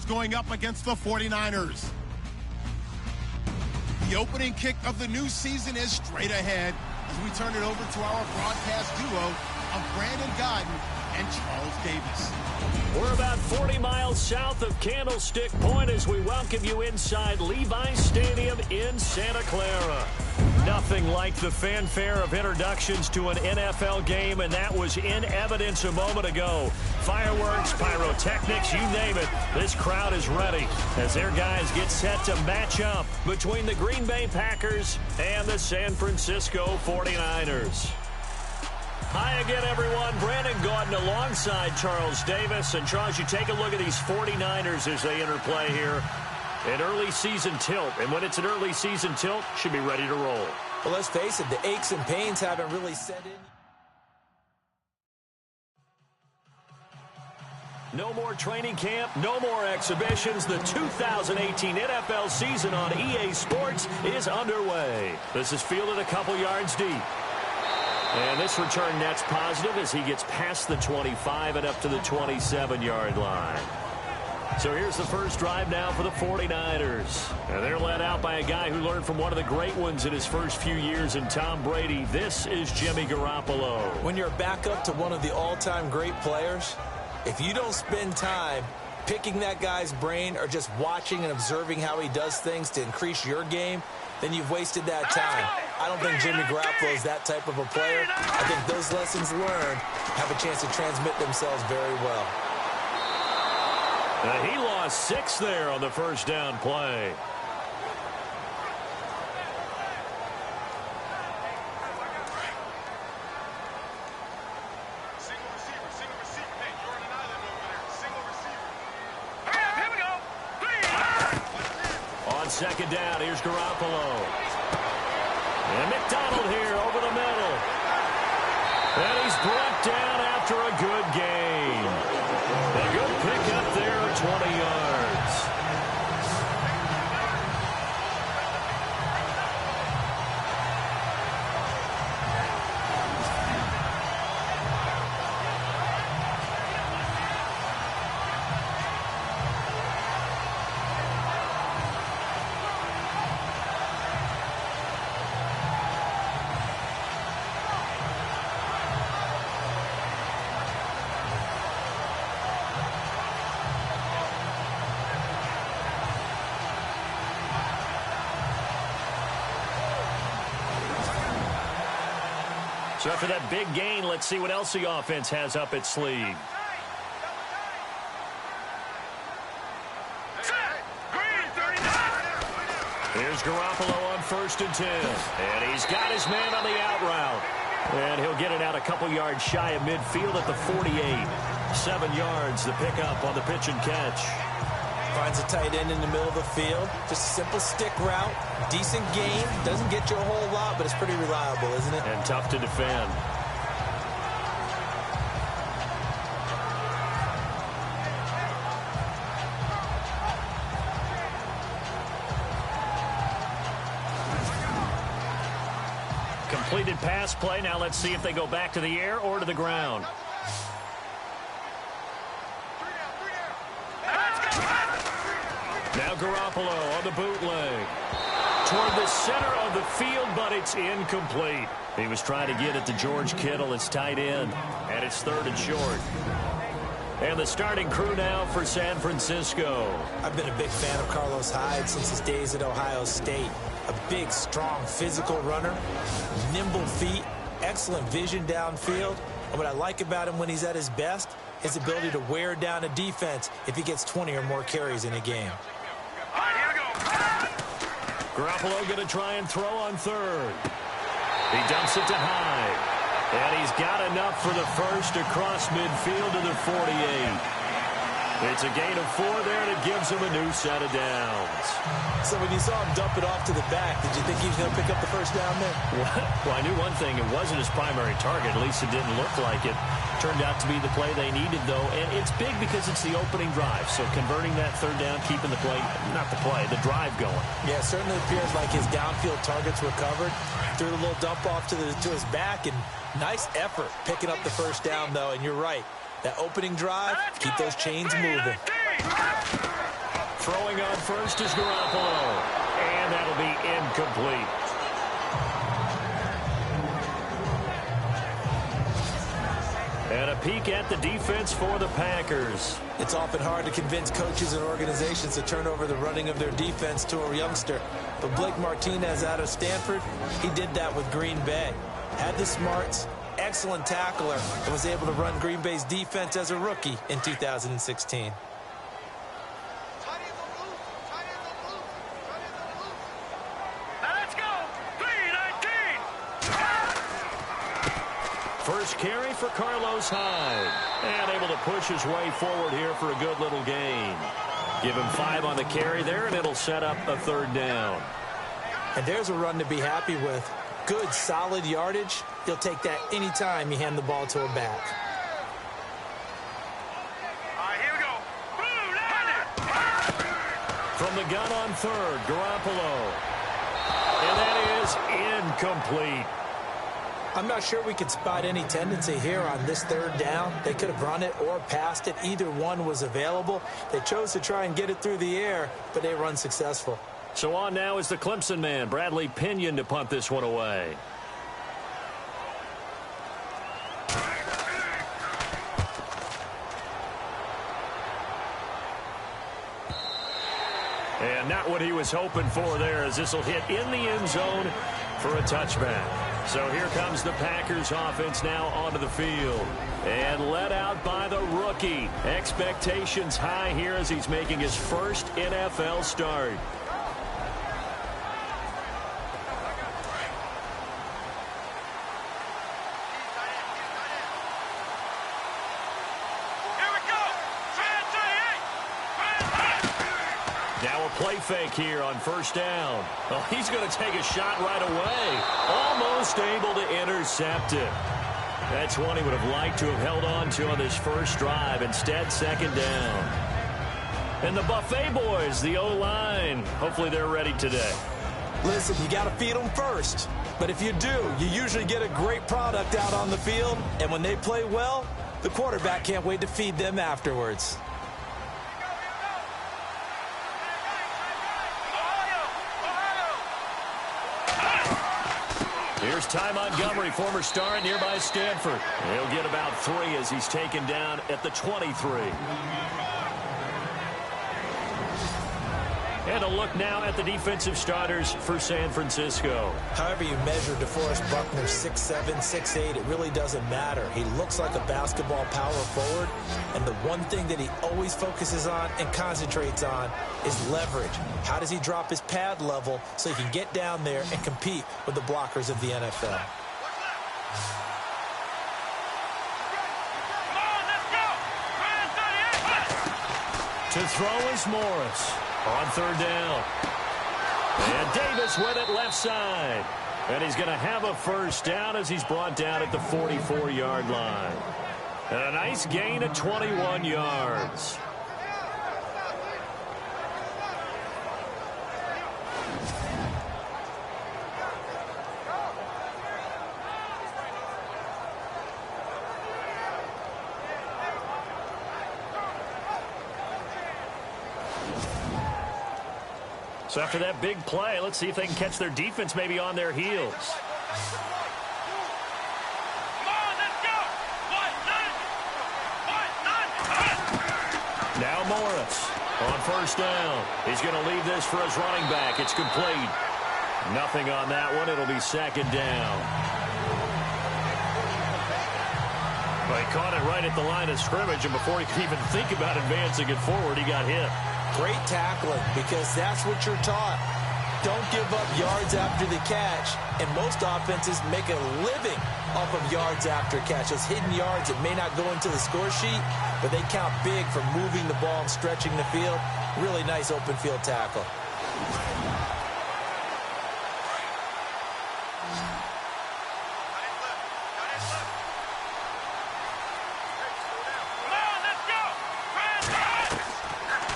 going up against the 49ers. The opening kick of the new season is straight ahead as we turn it over to our broadcast duo of Brandon Godden and Charles Davis. We're about 40 miles south of Candlestick Point as we welcome you inside Levi's Stadium in Santa Clara. Nothing like the fanfare of introductions to an NFL game, and that was in evidence a moment ago. Fireworks, pyrotechnics, you name it. This crowd is ready as their guys get set to match up between the Green Bay Packers and the San Francisco 49ers. Hi again, everyone. Brandon Gaudin alongside Charles Davis. And, Charles, you take a look at these 49ers as they enter play here. An early season tilt. And when it's an early season tilt, should be ready to roll. Well, let's face it, the aches and pains haven't really set in. No more training camp, no more exhibitions. The 2018 NFL season on EA Sports is underway. This is fielded a couple yards deep. And this return net's positive as he gets past the 25 and up to the 27-yard line. So here's the first drive now for the 49ers. And they're led out by a guy who learned from one of the great ones in his first few years in Tom Brady. This is Jimmy Garoppolo. When you're back up to one of the all-time great players, if you don't spend time picking that guy's brain or just watching and observing how he does things to increase your game, then you've wasted that time. I don't think Jimmy Garoppolo is that type of a player. I think those lessons learned have a chance to transmit themselves very well. He lost 6 there on the first down play. On second down, here's Garoppolo. And McDonald here over the middle. And he's brought down after a good game. A good pickup there of 20 yards. So after that big gain, let's see what else the offense has up its sleeve. Here's Garoppolo on 1st and 10. And he's got his man on the out route. And he'll get it out a couple yards shy of midfield at the 48. 7 yards, the pickup on the pitch and catch. Finds a tight end in the middle of the field. Just a simple stick route. Decent gain. Doesn't get you a whole lot, but it's pretty reliable, isn't it? And tough to defend. Completed pass play. Now let's see if they go back to the air or to the ground. Now Garoppolo on the bootleg. Toward the center of the field, but it's incomplete. He was trying to get it to George Kittle, his tight end, and it's 3rd and short. And the starting crew now for San Francisco. I've been a big fan of Carlos Hyde since his days at Ohio State. A big, strong, physical runner, nimble feet, excellent vision downfield. And what I like about him when he's at his best, his ability to wear down a defense if he gets 20 or more carries in a game. Garoppolo going to try and throw on 3rd. He dumps it to Hyde. And he's got enough for the first across midfield to the 48. It's a gain of 4 there, and it gives him a new set of downs. So when you saw him dump it off to the back, did you think he was going to pick up the first down there? Well, I knew one thing. It wasn't his primary target. At least it didn't look like it. Turned out to be the play they needed, though. And it's big because it's the opening drive. So converting that 3rd down, keeping the play, not the play, the drive going. Yeah, it certainly appears like his downfield targets were covered. Threw a little dump off to his back, and nice effort picking up the first down, though. And you're right. That opening drive, keep those chains moving. Throwing on first is Garoppolo. And that'll be incomplete. And a peek at the defense for the Packers. It's often hard to convince coaches and organizations to turn over the running of their defense to a youngster. But Blake Martinez out of Stanford, he did that with Green Bay. Had the smarts, excellent tackler, and was able to run Green Bay's defense as a rookie in 2016. First carry for Carlos Hyde. And able to push his way forward here for a good little gain. Give him 5 on the carry there, and it'll set up a third down. And there's a run to be happy with. Good, solid yardage. He'll take that anytime you hand the ball to a back. All right, here we go. From the gun on third, Garoppolo. And that is incomplete. I'm not sure we could spot any tendency here on this third down. They could have run it or passed it. Either one was available. They chose to try and get it through the air, but they were unsuccessful. So on now is the Clemson man, Bradley Pinion, to punt this one away. And not what he was hoping for there, as this will hit in the end zone for a touchback. So here comes the Packers offense now onto the field. And led out by the rookie. Expectations high here as he's making his first NFL start. Now a play fake here on first down. Oh, he's going to take a shot right away. Almost able to intercept it. That's one he would have liked to have held on to on this first drive. Instead, second down. And the Buffet boys, the O-line, hopefully they're ready today. Listen, you got to feed them first. But if you do, you usually get a great product out on the field. And when they play well, the quarterback can't wait to feed them afterwards. Here's Ty Montgomery, former star at nearby Stanford. He'll get about 3 as he's taken down at the 23. And a look now at the defensive starters for San Francisco. However you measure DeForest Buckner, 6'7", 6'8", it really doesn't matter. He looks like a basketball power forward, and the one thing that he always focuses on and concentrates on is leverage. How does he drop his pad level so he can get down there and compete with the blockers of the NFL? To throw is Morris. On third down. And Davis with it left side. And he's going to have a first down as he's brought down at the 44-yard line. And a nice gain of 21 yards. So after that big play, let's see if they can catch their defense maybe on their heels. Now Morris on first down. He's going to leave this for his running back. It's complete. Nothing on that one. It'll be second down. Well, he caught it right at the line of scrimmage, and before he could even think about advancing it forward, he got hit. Great tackling, because that's what you're taught. Don't give up yards after the catch. And most offenses make a living off of yards after catch. Those hidden yards that may not go into the score sheet, but they count big for moving the ball and stretching the field. Really nice open field tackle.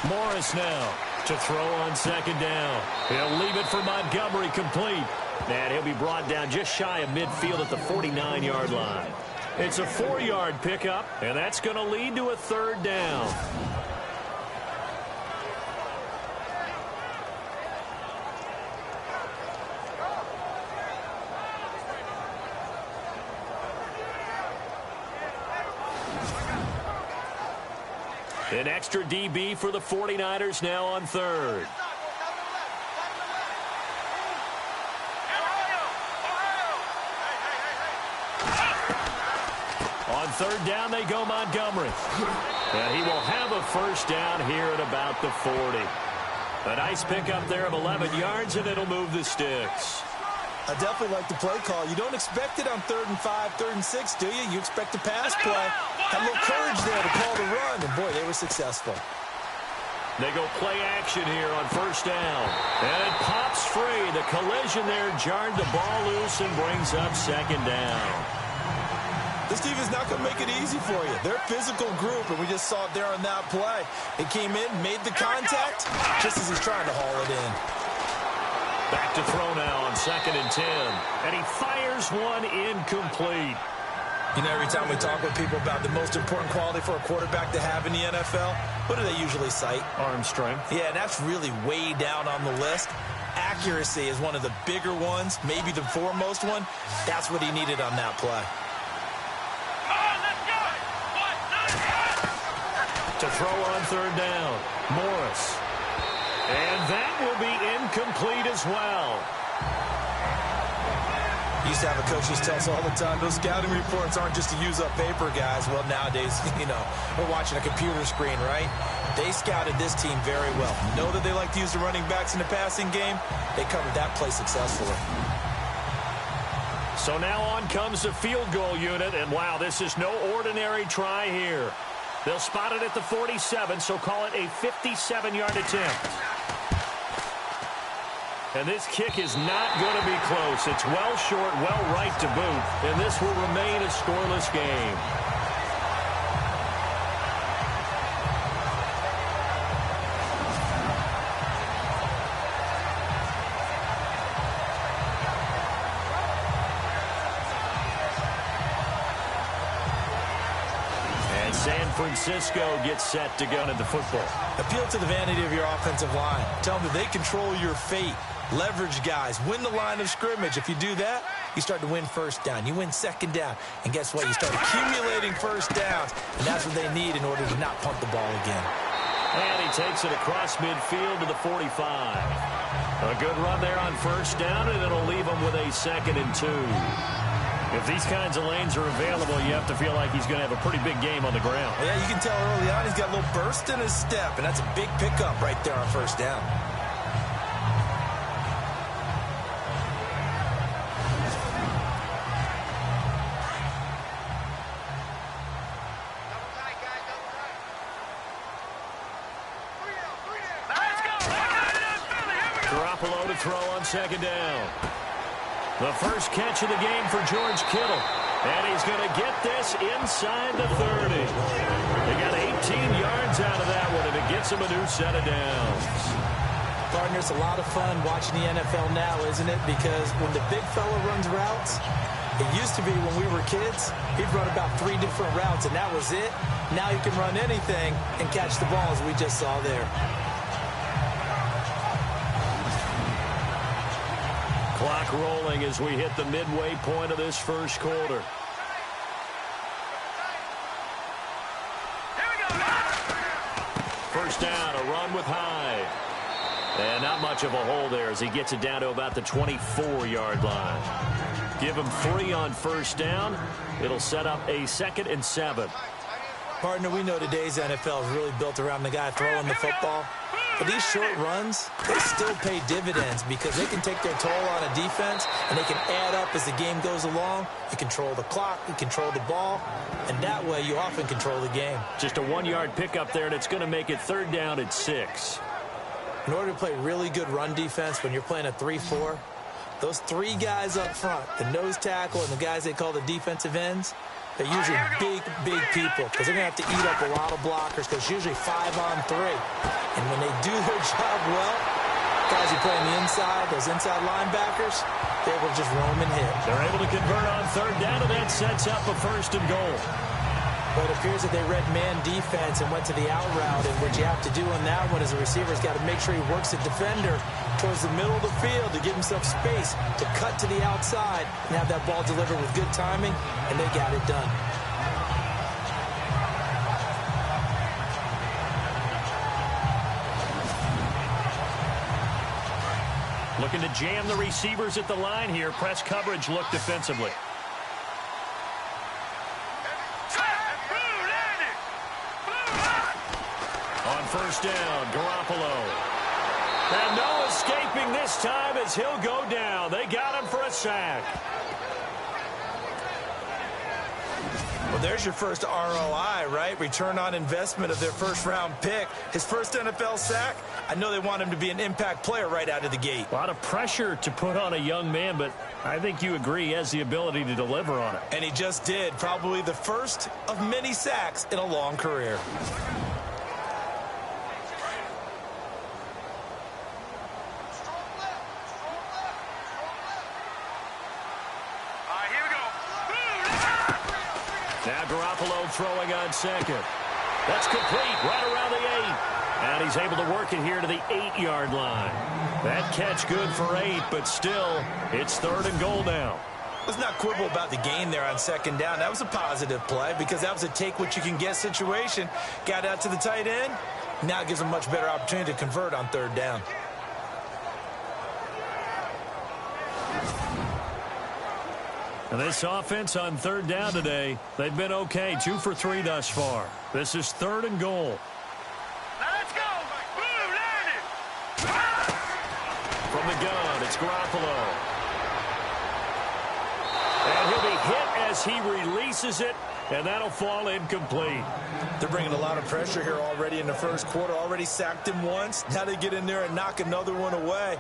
Morris now to throw on second down. He'll leave it for Montgomery, complete. And he'll be brought down just shy of midfield at the 49-yard line. It's a 4-yard pickup, and that's going to lead to a third down. An extra DB for the 49ers now on third. On third down, they go Montgomery. And he will have a first down here at about the 40. A nice pickup there of 11 yards, and it'll move the sticks. I definitely like the play call. You don't expect it on 3rd and 5, 3rd and 6, do you? You expect a pass play. Had a little courage there to call the run, and boy, they were successful. They go play action here on first down. And it pops free. The collision there jarred the ball loose and brings up second down. This team is not going to make it easy for you. They're a physical group, and we just saw it there on that play. It came in, made the contact, just as he's trying to haul it in. Back to throw now on 2nd and 10. And he fires one incomplete. You know, every time we talk with people about the most important quality for a quarterback to have in the NFL, what do they usually cite? Arm strength. Yeah, and that's really way down on the list. Accuracy is one of the bigger ones, maybe the foremost one. That's what he needed on that play. To throw on third down, Morris. And that will be incomplete as well. Used to have a coach who tell us all the time, those scouting reports aren't just to use up paper, guys. Well, nowadays, you know, we're watching a computer screen, right? They scouted this team very well. Know that they like to use the running backs in the passing game. They covered that play successfully. So now on comes the field goal unit, and wow, this is no ordinary try here. They'll spot it at the 47, so call it a 57-yard attempt. And this kick is not going to be close. It's well short, well right to boot, and this will remain a scoreless game. San Francisco gets set to go to the football. Appeal to the vanity of your offensive line. Tell them that they control your fate. Leverage guys. Win the line of scrimmage. If you do that, you start to win first down. You win second down. And guess what? You start accumulating first downs. And that's what they need in order to not punt the ball again. And he takes it across midfield to the 45. A good run there on first down, and it'll leave him with a 2nd and 2. If these kinds of lanes are available, you have to feel like he's going to have a pretty big game on the ground. Yeah, you can tell early on he's got a little burst in his step, and that's a big pickup right there on first down. Garoppolo to throw on 2nd down. The first catch of the game for George Kittle. And he's going to get this inside the 30. They got 18 yards out of that one, and it gets him a new set of downs. Partner, it's a lot of fun watching the NFL now, isn't it? Because when the big fella runs routes, it used to be when we were kids, he'd run about 3 different routes, and that was it. Now he can run anything and catch the ball, as we just saw there. Clock rolling as we hit the midway point of this first quarter. First down, a run with Hyde. And not much of a hole there as he gets it down to about the 24-yard line. Give him 3 on first down. It'll set up a 2nd and 7. Partner, we know today's NFL is really built around the guy throwing the football. But these short runs, they still pay dividends because they can take their toll on a defense, and they can add up as the game goes along. You control the clock, you control the ball, and that way you often control the game. Just a 1-yard pickup there, and it's going to make it 3rd down at 6. In order to play really good run defense when you're playing a 3-4, those 3 guys up front, the nose tackle and the guys they call the defensive ends, they're usually big people because they're going to have to eat up a lot of blockers because it's usually 5 on 3. And when they do their job well, guys who play on the inside, those inside linebackers, they're able to just roam and hit. They're able to convert on 3rd down, and that sets up a 1st and goal. But it appears that they read man defense and went to the out route, and what you have to do on that one is a receiver's got to make sure he works the defender towards the middle of the field to give himself space to cut to the outside and have that ball delivered with good timing, and they got it done. Looking to jam the receivers at the line here. Press coverage look defensively. On first down, Garoppolo. And no escaping this time as he'll go down. They got him for a sack. Well, there's your first ROI, right? Return on investment of their first-round pick. His first NFL sack. I know they want him to be an impact player right out of the gate. A lot of pressure to put on a young man, but I think you agree he has the ability to deliver on it. And he just did. Probably the first of many sacks in a long career. Now Garoppolo throwing on second. That's complete right around the 8. And he's able to work it here to the 8-yard line. That catch good for 8, but still, it's 3rd and goal now. Let's not quibble about the gain there on second down. That was a positive play because that was a take-what-you-can-get situation. Got out to the tight end. Now it gives him a much better opportunity to convert on 3rd down. And this offense on 3rd down today, they've been okay. 2 for 3 thus far. This is 3rd and goal. Let's go! From the gun, it's Garoppolo. And he'll be hit as he releases it, and that'll fall incomplete. They're bringing a lot of pressure here already in the first quarter. Already sacked him once. Now they get in there and knock another one away.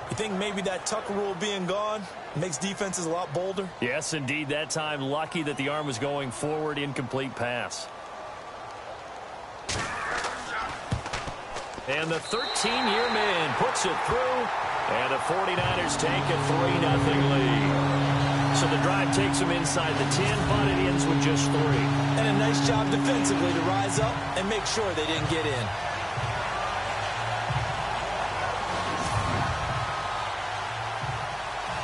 You think maybe that Tucker rule being gone makes defenses a lot bolder? Yes, indeed. That time, lucky that the arm was going forward. Incomplete pass. And the 13-year man puts it through. And the 49ers take a 3-0 lead. So the drive takes them inside the 10, but it ends with just 3. And a nice job defensively to rise up and make sure they didn't get in.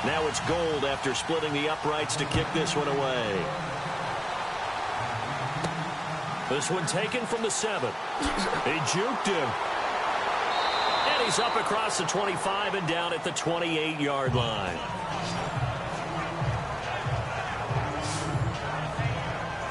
Now it's Gold after splitting the uprights to kick this one away. This one taken from the 7. He juked him. And he's up across the 25 and down at the 28-yard line.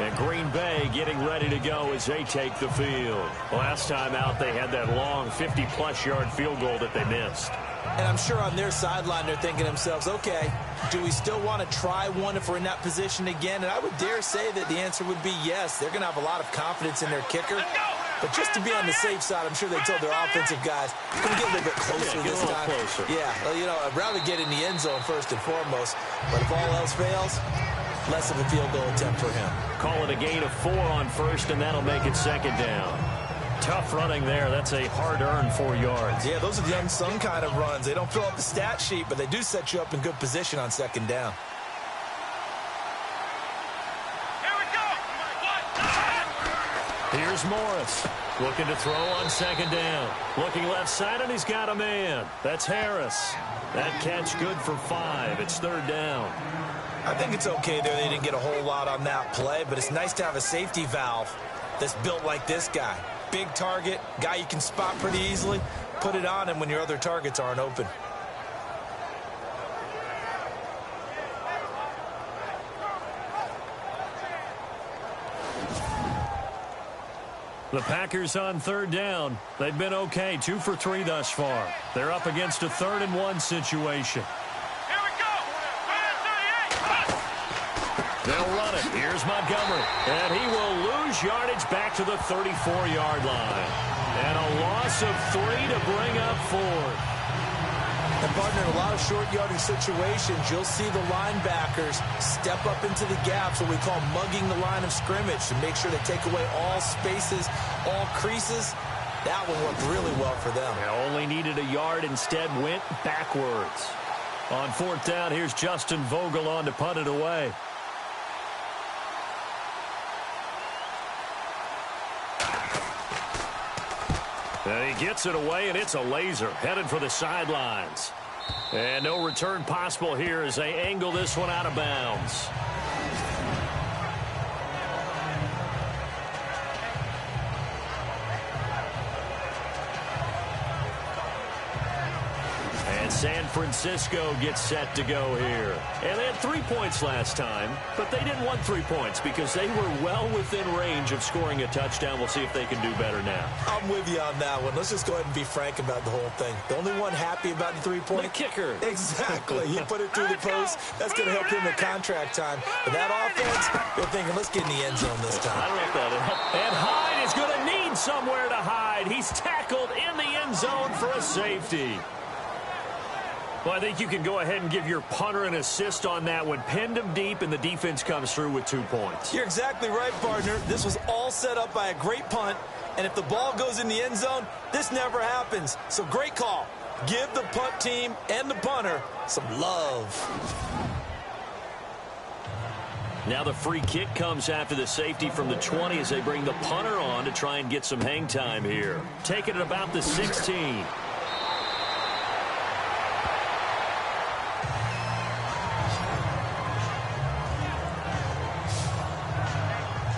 And Green Bay getting ready to go as they take the field. Last time out, they had that long 50-plus yard field goal that they missed. And I'm sure on their sideline they're thinking to themselves, okay, do we still want to try one if we're in that position again? And I would dare say that the answer would be yes. They're going to have a lot of confidence in their kicker. But just to be on the safe side, I'm sure they told their offensive guys, can we get a little bit closer this time? Closer. Yeah, well, you know, I'd rather get in the end zone first and foremost. But if all else fails, less of a field goal attempt for him. Call it a gain of 4 on first, and that'll make it 2nd down. Tough running there. That's a hard-earned 4 yards. Yeah, those are the unsung kind of runs. They don't fill up the stat sheet, but they do set you up in good position on 2nd down. Here we go! Here's Morris. Looking to throw on 2nd down. Looking left side, and he's got a man. That's Harris. That catch good for 5. It's 3rd down. I think it's okay there. They didn't get a whole lot on that play, but it's nice to have a safety valve that's built like this guy. Big target, guy you can spot pretty easily. Put it on him when your other targets aren't open. The Packers on 3rd down. They've been okay. 2 for 3 thus far. They're up against a 3rd and 1 situation. Here we go! They'll run it. Here's Montgomery. And he will lose yardage back to the 34-yard line. And a loss of 3 to bring up 4th. And, partner, in a lot of short yardage situations, you'll see the linebackers step up into the gaps, what we call mugging the line of scrimmage, to make sure they take away all spaces, all creases. That one worked really well for them. They only needed a yard, instead went backwards. On 4th down, here's Justin Vogel on to punt it away. And he gets it away, and it's a laser headed for the sidelines. And no return possible here as they angle this one out of bounds. And San Francisco gets set to go here. And they had 3 points last time, but they didn't want 3 points because they were well within range of scoring a touchdown. We'll see if they can do better now. I'm with you on that one. Let's just go ahead and be frank about the whole thing. The only one happy about the 3-point? The kicker. Exactly. He put it through the post. That's going to help him in contract time. But that offense, they're thinking, let's get in the end zone this time. I don't know if that'll help. And Hyde is going to need somewhere to hide. He's tackled in the end zone for a safety. Well, I think you can go ahead and give your punter an assist on that one. Pinned him deep, and the defense comes through with 2 points. You're exactly right, partner. This was all set up by a great punt, and if the ball goes in the end zone, this never happens. So great call. Give the punt team and the punter some love. Now the free kick comes after the safety from the 20 as they bring the punter on to try and get some hang time here. Taking it about the 16.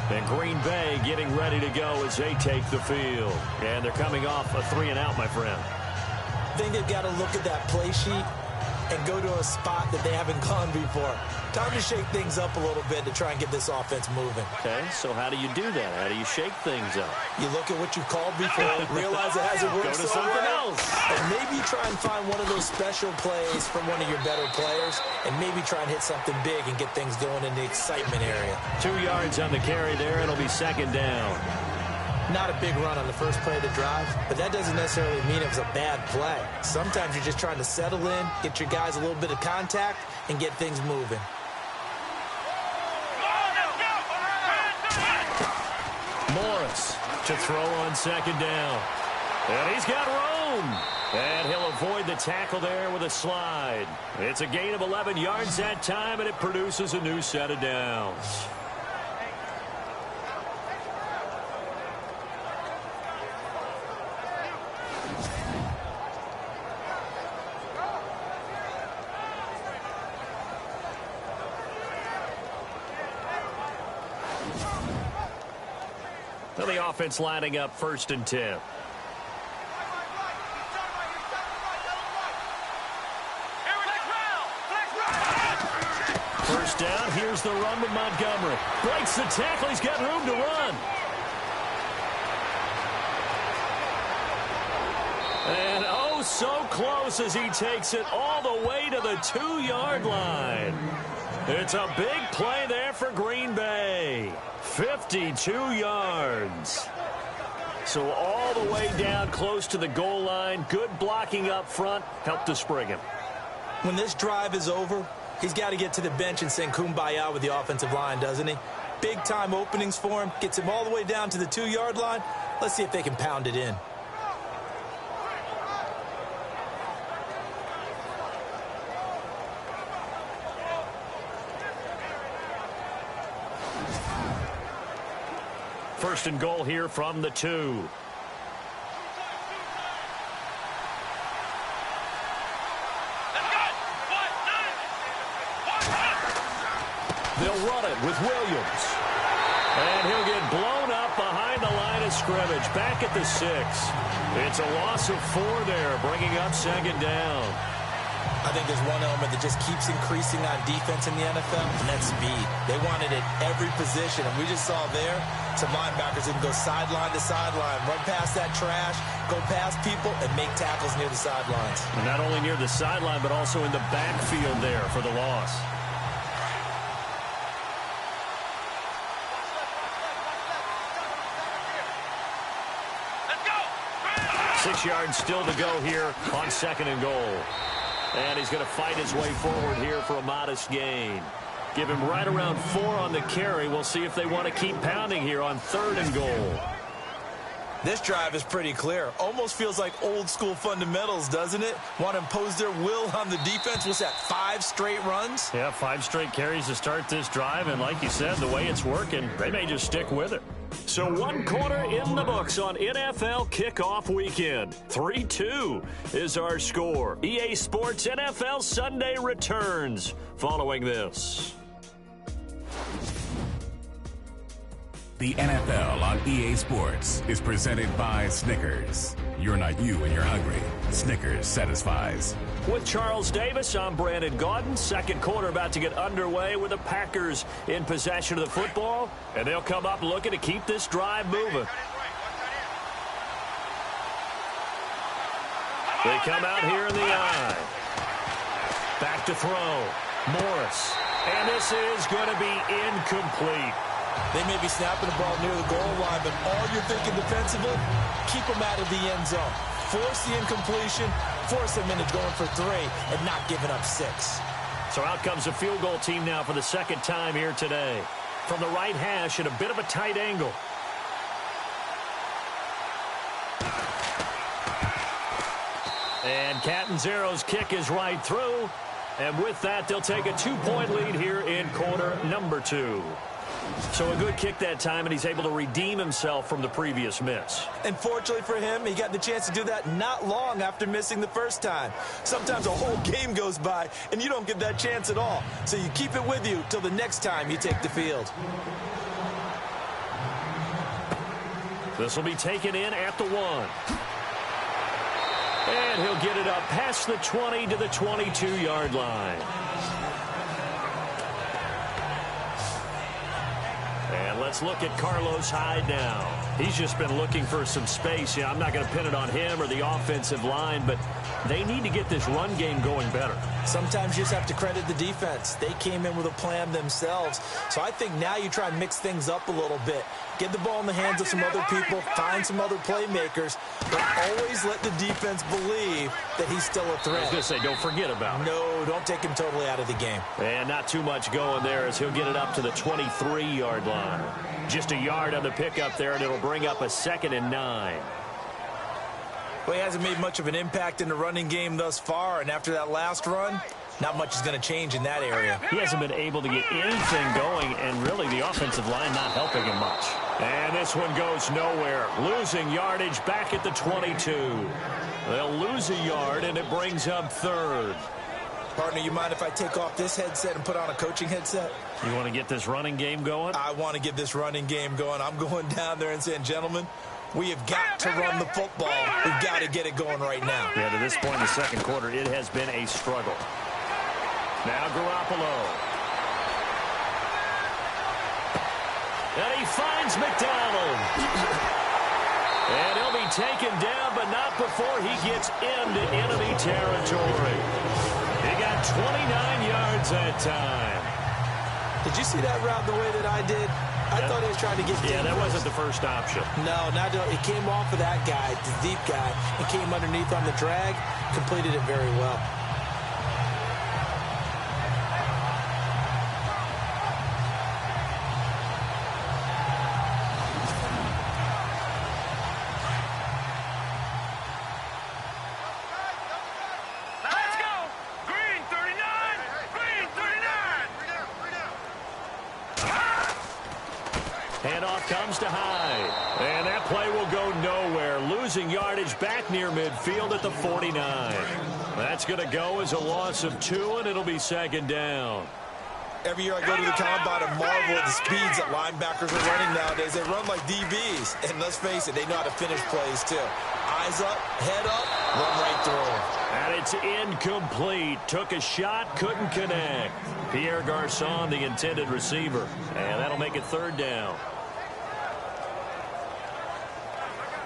And Green Bay getting ready to go as they take the field. And they're coming off a 3-and-out, my friend. I think they've got to look at that play sheet and go to a spot that they haven't gone before. Time to shake things up a little bit to try and get this offense moving. Okay, so how do you do that? How do you shake things up? You look at what you called before, realize it hasn't worked Go to so something well, else. and maybe try and find one of those special plays from one of your better players, and maybe try and hit something big and get things going in the excitement area. 2 yards on the carry there. It'll be 2nd down. Not a big run on the first play of the drive, but that doesn't necessarily mean it was a bad play. Sometimes you're just trying to settle in, get your guys a little bit of contact, and get things moving. Morris to throw on 2nd down. And he's got room. And he'll avoid the tackle there with a slide. It's a gain of 11 yards that time, and it produces a new set of downs. Well, the offense lining up 1st and 10. First down, here's the run to Montgomery. Breaks the tackle, he's got room to run. And oh, so close as he takes it all the way to the 2-yard line. It's a big play there for Green Bay. 52 yards. So all the way down close to the goal line. Good blocking up front. Helped to spring him. When this drive is over, he's got to get to the bench and sing kumbaya with the offensive line, doesn't he? Big-time openings for him. Gets him all the way down to the 2-yard line. Let's see if they can pound it in. First and goal here from the 2. They'll run it with Williams. And he'll get blown up behind the line of scrimmage. Back at the 6. It's a loss of 4 there, bringing up 2nd down. I think there's one element that just keeps increasing on defense in the NFL, and that's speed. They want it at every position, and we just saw there some linebackers that can go sideline to sideline, run past that trash, go past people, and make tackles near the sidelines. And not only near the sideline, but also in the backfield there for the loss. Let's go! 6 yards still to go here on 2nd and goal. And he's going to fight his way forward here for a modest gain. Give him right around 4 on the carry. We'll see if they want to keep pounding here on 3rd and goal. This drive is pretty clear. Almost feels like old school fundamentals, doesn't it? Want to impose their will on the defense. What's that, 5 straight runs? Yeah, 5 straight carries to start this drive. And like you said, the way it's working, they may just stick with it. So 1 quarter in the books on NFL kickoff weekend. 3-2 is our score. EA Sports NFL Sunday returns following this. The NFL on EA Sports is presented by Snickers. You're not you when you're hungry. Snickers satisfies. With Charles Davis, I'm Brandon Gaudin. Second quarter about to get underway with the Packers in possession of the football. And they'll come up looking to keep this drive moving. They come out here in the eye. Back to throw. Morris. And this is going to be incomplete. They may be snapping the ball near the goal line, but all you're thinking defensively, keep them out of the end zone. Force the incompletion, force them into going for 3, and not giving up 6. So out comes the field goal team now for the second time here today. From the right hash at a bit of a tight angle. And Catanzaro's kick is right through. And with that, they'll take a 2-point lead here in quarter number 2. So a good kick that time, and he's able to redeem himself from the previous miss. And fortunately for him, he got the chance to do that not long after missing the first time. Sometimes a whole game goes by, and you don't get that chance at all. So you keep it with you till the next time you take the field. This will be taken in at the 1. And he'll get it up past the 20 to the 22-yard line. And let's look at Carlos Hyde now. He's just been looking for some space. Yeah, I'm not going to pin it on him or the offensive line, but they need to get this run game going better. Sometimes you just have to credit the defense. They came in with a plan themselves. So I think now you try and mix things up a little bit. Get the ball in the hands of some other people, find some other playmakers, but always let the defense believe that he's still a threat. I was going to say, don't forget about it. No, don't take him totally out of the game. And not too much going there as he'll get it up to the 23-yard line. Just a yard on the pickup there, and it'll bring up a 2nd and 9. Well, he hasn't made much of an impact in the running game thus far, and after that last run, not much is going to change in that area. He hasn't been able to get anything going, and really the offensive line not helping him much. And this one goes nowhere. Losing yardage back at the 22. They'll lose a yard, and it brings up 3rd. Partner, you mind if I take off this headset and put on a coaching headset? You want to get this running game going? I want to get this running game going. I'm going down there and saying, gentlemen, we have got to run the football. We've got to get it going right now. Yeah, to this point in the second quarter, it has been a struggle. Now Garoppolo. And he finds McDonald. And he'll be taken down, but not before he gets into enemy territory. He got 29 yards that time. Did you see that route the way that I did? I thought he was trying to get deep. Yeah, that wasn't the first option. No, it came off of that guy, the deep guy. It came underneath on the drag, completed it very well. Comes to Hyde. And that play will go nowhere. Losing yardage back near midfield at the 49. That's going to go as a loss of 2, and it'll be 2nd down. Every year I go to the combine and marvel at the speeds that linebackers are running nowadays. They run like DBs. And let's face it, they know how to finish plays too. Eyes up, head up, run right through. And it's incomplete. Took a shot, couldn't connect. Pierre Garçon, the intended receiver. And that'll make it 3rd down.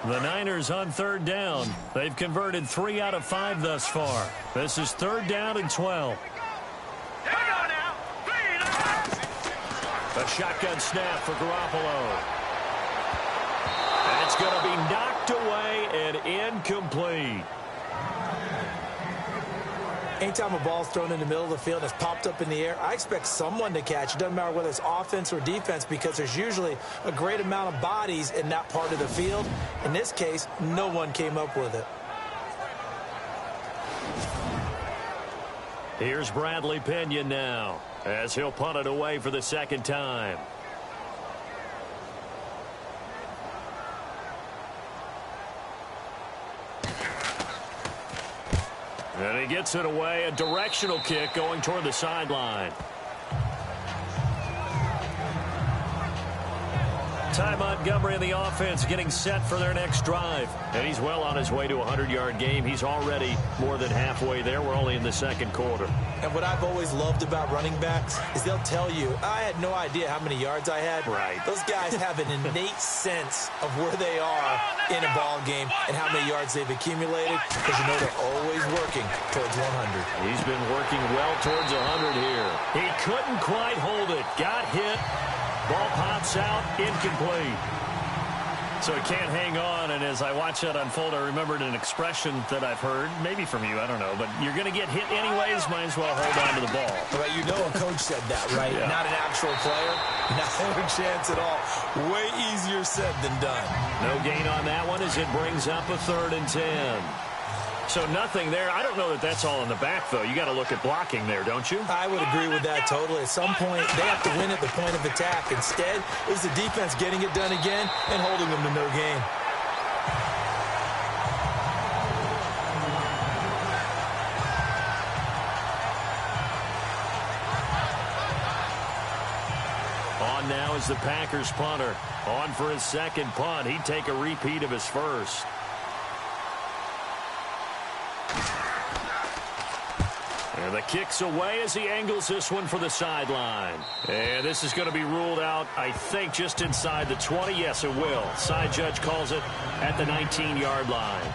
The Niners on 3rd down. They've converted 3 out of 5 thus far. This is 3rd down and 12. A shotgun snap for Garoppolo. That's going to be knocked away and incomplete. Anytime a ball's thrown in the middle of the field and it's popped up in the air, I expect someone to catch. It doesn't matter whether it's offense or defense because there's usually a great amount of bodies in that part of the field. In this case, no one came up with it. Here's Bradley Pinion now as he'll punt it away for the 2nd time. And he gets it away, a directional kick going toward the sideline. Ty Montgomery and the offense getting set for their next drive. And he's well on his way to a 100-yard game. He's already more than halfway there. We're only in the second quarter. And what I've always loved about running backs is they'll tell you, I had no idea how many yards I had. Right. Those guys have an innate sense of where they are in a ball game and how many yards they've accumulated, because you know they're always working towards 100. He's been working well towards 100 here. He couldn't quite hold it. Got hit. Ball pops out, incomplete. So he can't hang on, and as I watch that unfold, I remembered an expression that I've heard, maybe from you, I don't know, but you're going to get hit anyways, might as well hold on to the ball. But you know a coach said that, right? Yeah. Not an actual player. Not a chance at all. Way easier said than done. No gain on that one as it brings up a 3rd and 10. So nothing there. I don't know that that's all in the back, though. You got to look at blocking there, don't you? I would agree with that totally. At some point, they have to win at the point of attack. Instead, it was the defense getting it done again and holding them to no gain. On now is the Packers punter. On for his second punt. He'd take a repeat of his first. And the kick's away as he angles this one for the sideline. And this is going to be ruled out, I think, just inside the 20. Yes, it will. Side judge calls it at the 19-yard line.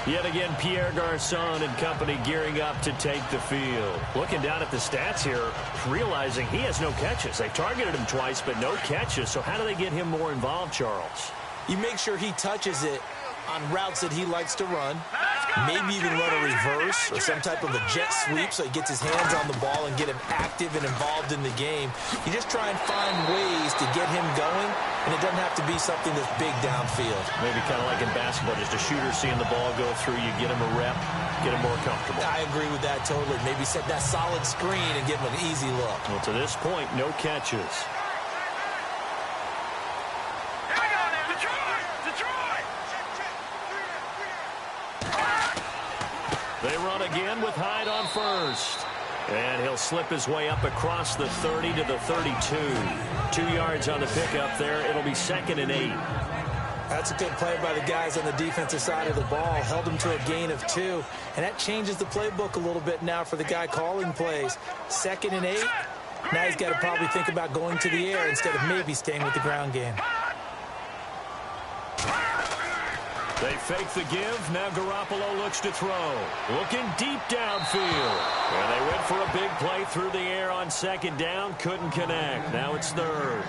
Yet again, Pierre Garçon and company gearing up to take the field. Looking down at the stats here, realizing he has no catches. They've targeted him twice, but no catches. So how do they get him more involved, Charles? You make sure he touches it on routes that he likes to run. Maybe even run a reverse or some type of a jet sweep so he gets his hands on the ball and get him active and involved in the game. You just try and find ways to get him going, and it doesn't have to be something that's big downfield. Maybe kind of like in basketball, just a shooter seeing the ball go through, you get him a rep, get him more comfortable. I agree with that totally. Maybe set that solid screen and give him an easy look. Well, to this point, no catches. They run again with Hyde on first. And he'll slip his way up across the 30 to the 32. 2 yards on the pickup there. It'll be 2nd and 8. That's a good play by the guys on the defensive side of the ball. Held him to a gain of 2. And that changes the playbook a little bit now for the guy calling plays. 2nd and 8. Now he's got to probably think about going to the air instead of maybe staying with the ground game. They fake the give. Now Garoppolo looks to throw. Looking deep downfield. And they went for a big play through the air on 2nd down. Couldn't connect. Now it's 3rd.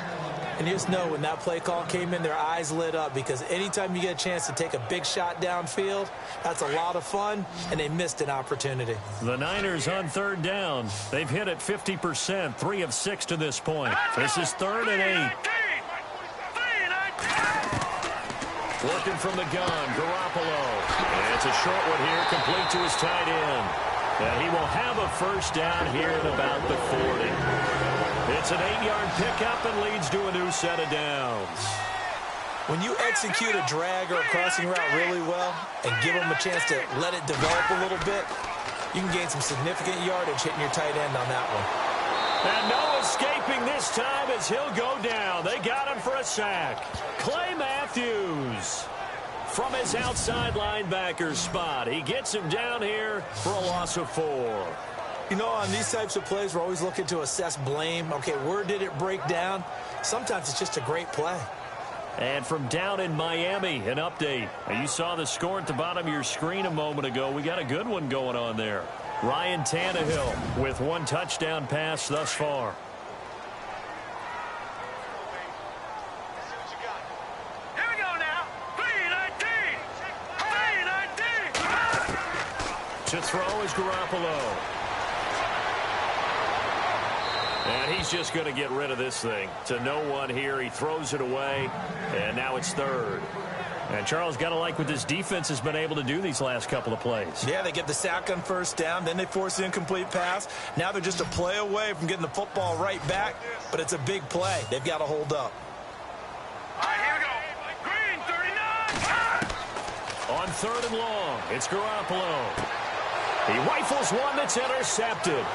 And you just know when that play call came in, their eyes lit up, because anytime you get a chance to take a big shot downfield, that's a lot of fun, and they missed an opportunity. The Niners on 3rd down. They've hit it 50%, 3 of 6 to this point. This is 3rd and 8. Working from the gun, Garoppolo. And it's a short one here, complete to his tight end. And he will have a first down here at about the 40. It's an 8-yard pickup and leads to a new set of downs. When you execute a drag or a crossing route really well and give them a chance to let it develop a little bit, you can gain some significant yardage hitting your tight end on that one. And no escaping this time as he'll go down. They got him for a sack. Clay Matthews from his outside linebacker spot. He gets him down here for a loss of 4. You know, on these types of plays, we're always looking to assess blame. Okay, where did it break down? Sometimes it's just a great play. And from down in Miami, an update. You saw the score at the bottom of your screen a moment ago. We got a good one going on there. Ryan Tannehill with 1 touchdown pass thus far. Here we go now. 3-19. 3-19. To throw is Garoppolo. And he's just going to get rid of this thing. To no one here. He throws it away. And now it's 3rd. And Charles, got to like what this defense has been able to do these last couple of plays. Yeah, they get the sack on first down. Then they force the incomplete pass. Now they're just a play away from getting the football right back. But it's a big play. They've got to hold up. All right, here we go. Green, 39. On 3rd and long, it's Garoppolo. He rifles one that's intercepted.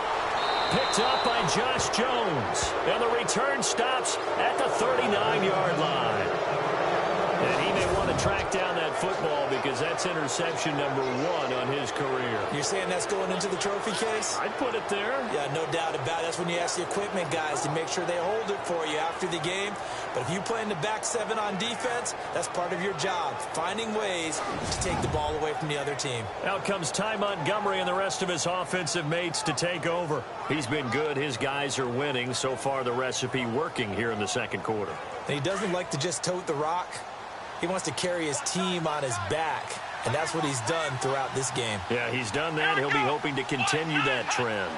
picked up by Josh Jones. And the return stops at the 39-yard line. And he may want to track down that football because that's interception number 1 on his career. You're saying that's going into the trophy case? I'd put it there. Yeah, no doubt about it. That's when you ask the equipment guys to make sure they hold it for you after the game. But if you play in the back 7 on defense, that's part of your job, finding ways to take the ball away from the other team. Out comes Ty Montgomery and the rest of his offensive mates to take over. He's been good. His guys are winning. So far, the recipe working here in the second quarter. And he doesn't like to just tote the rock. He wants to carry his team on his back, and that's what he's done throughout this game. Yeah, he's done that. He'll be hoping to continue that trend.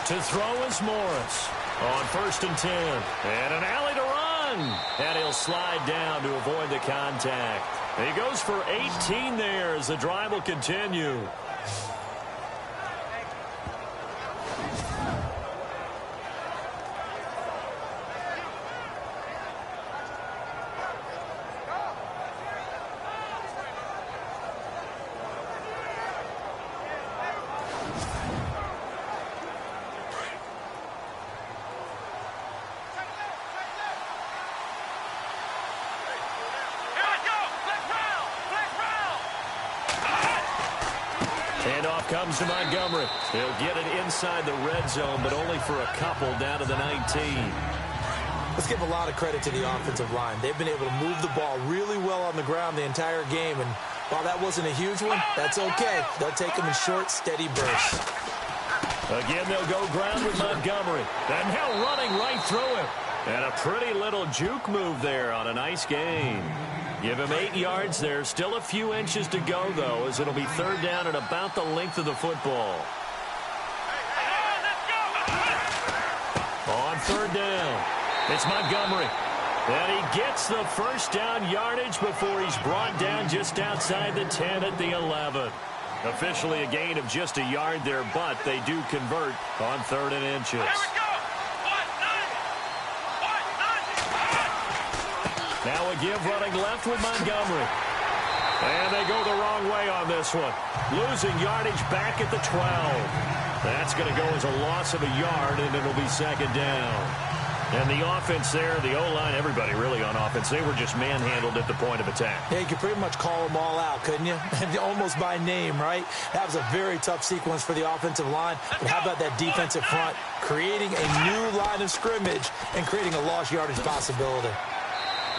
To throw is Morris on 1st and 10. And an alley to run. And he'll slide down to avoid the contact. He goes for 18 there as the drive will continue. Handoff comes to Montgomery. He'll get it inside the red zone, but only for a couple down to the 19. Let's give a lot of credit to the offensive line. They've been able to move the ball really well on the ground the entire game, and while that wasn't a huge one, that's okay. They'll take them in short, steady bursts. Again, they'll go ground with Montgomery. And now running right through him. And a pretty little juke move there on a nice gain. Give him 8 yards there. Still a few inches to go, though, as it'll be 3rd down and about the length of the football. On 3rd down, it's Montgomery. And he gets the 1st down yardage before he's brought down just outside the 10 at the 11. Officially a gain of just a yard there, but they do convert on 3rd and inches. Now a give running left with Montgomery. And they go the wrong way on this one. Losing yardage back at the 12. That's going to go as a loss of a yard, and it'll be 2nd down. And the offense there, the O-line, everybody really on offense, they were just manhandled at the point of attack. Yeah, you could pretty much call them all out, couldn't you? Almost by name, right? That was a very tough sequence for the offensive line. But how about that defensive front? Creating a new line of scrimmage and creating a lost yardage possibility.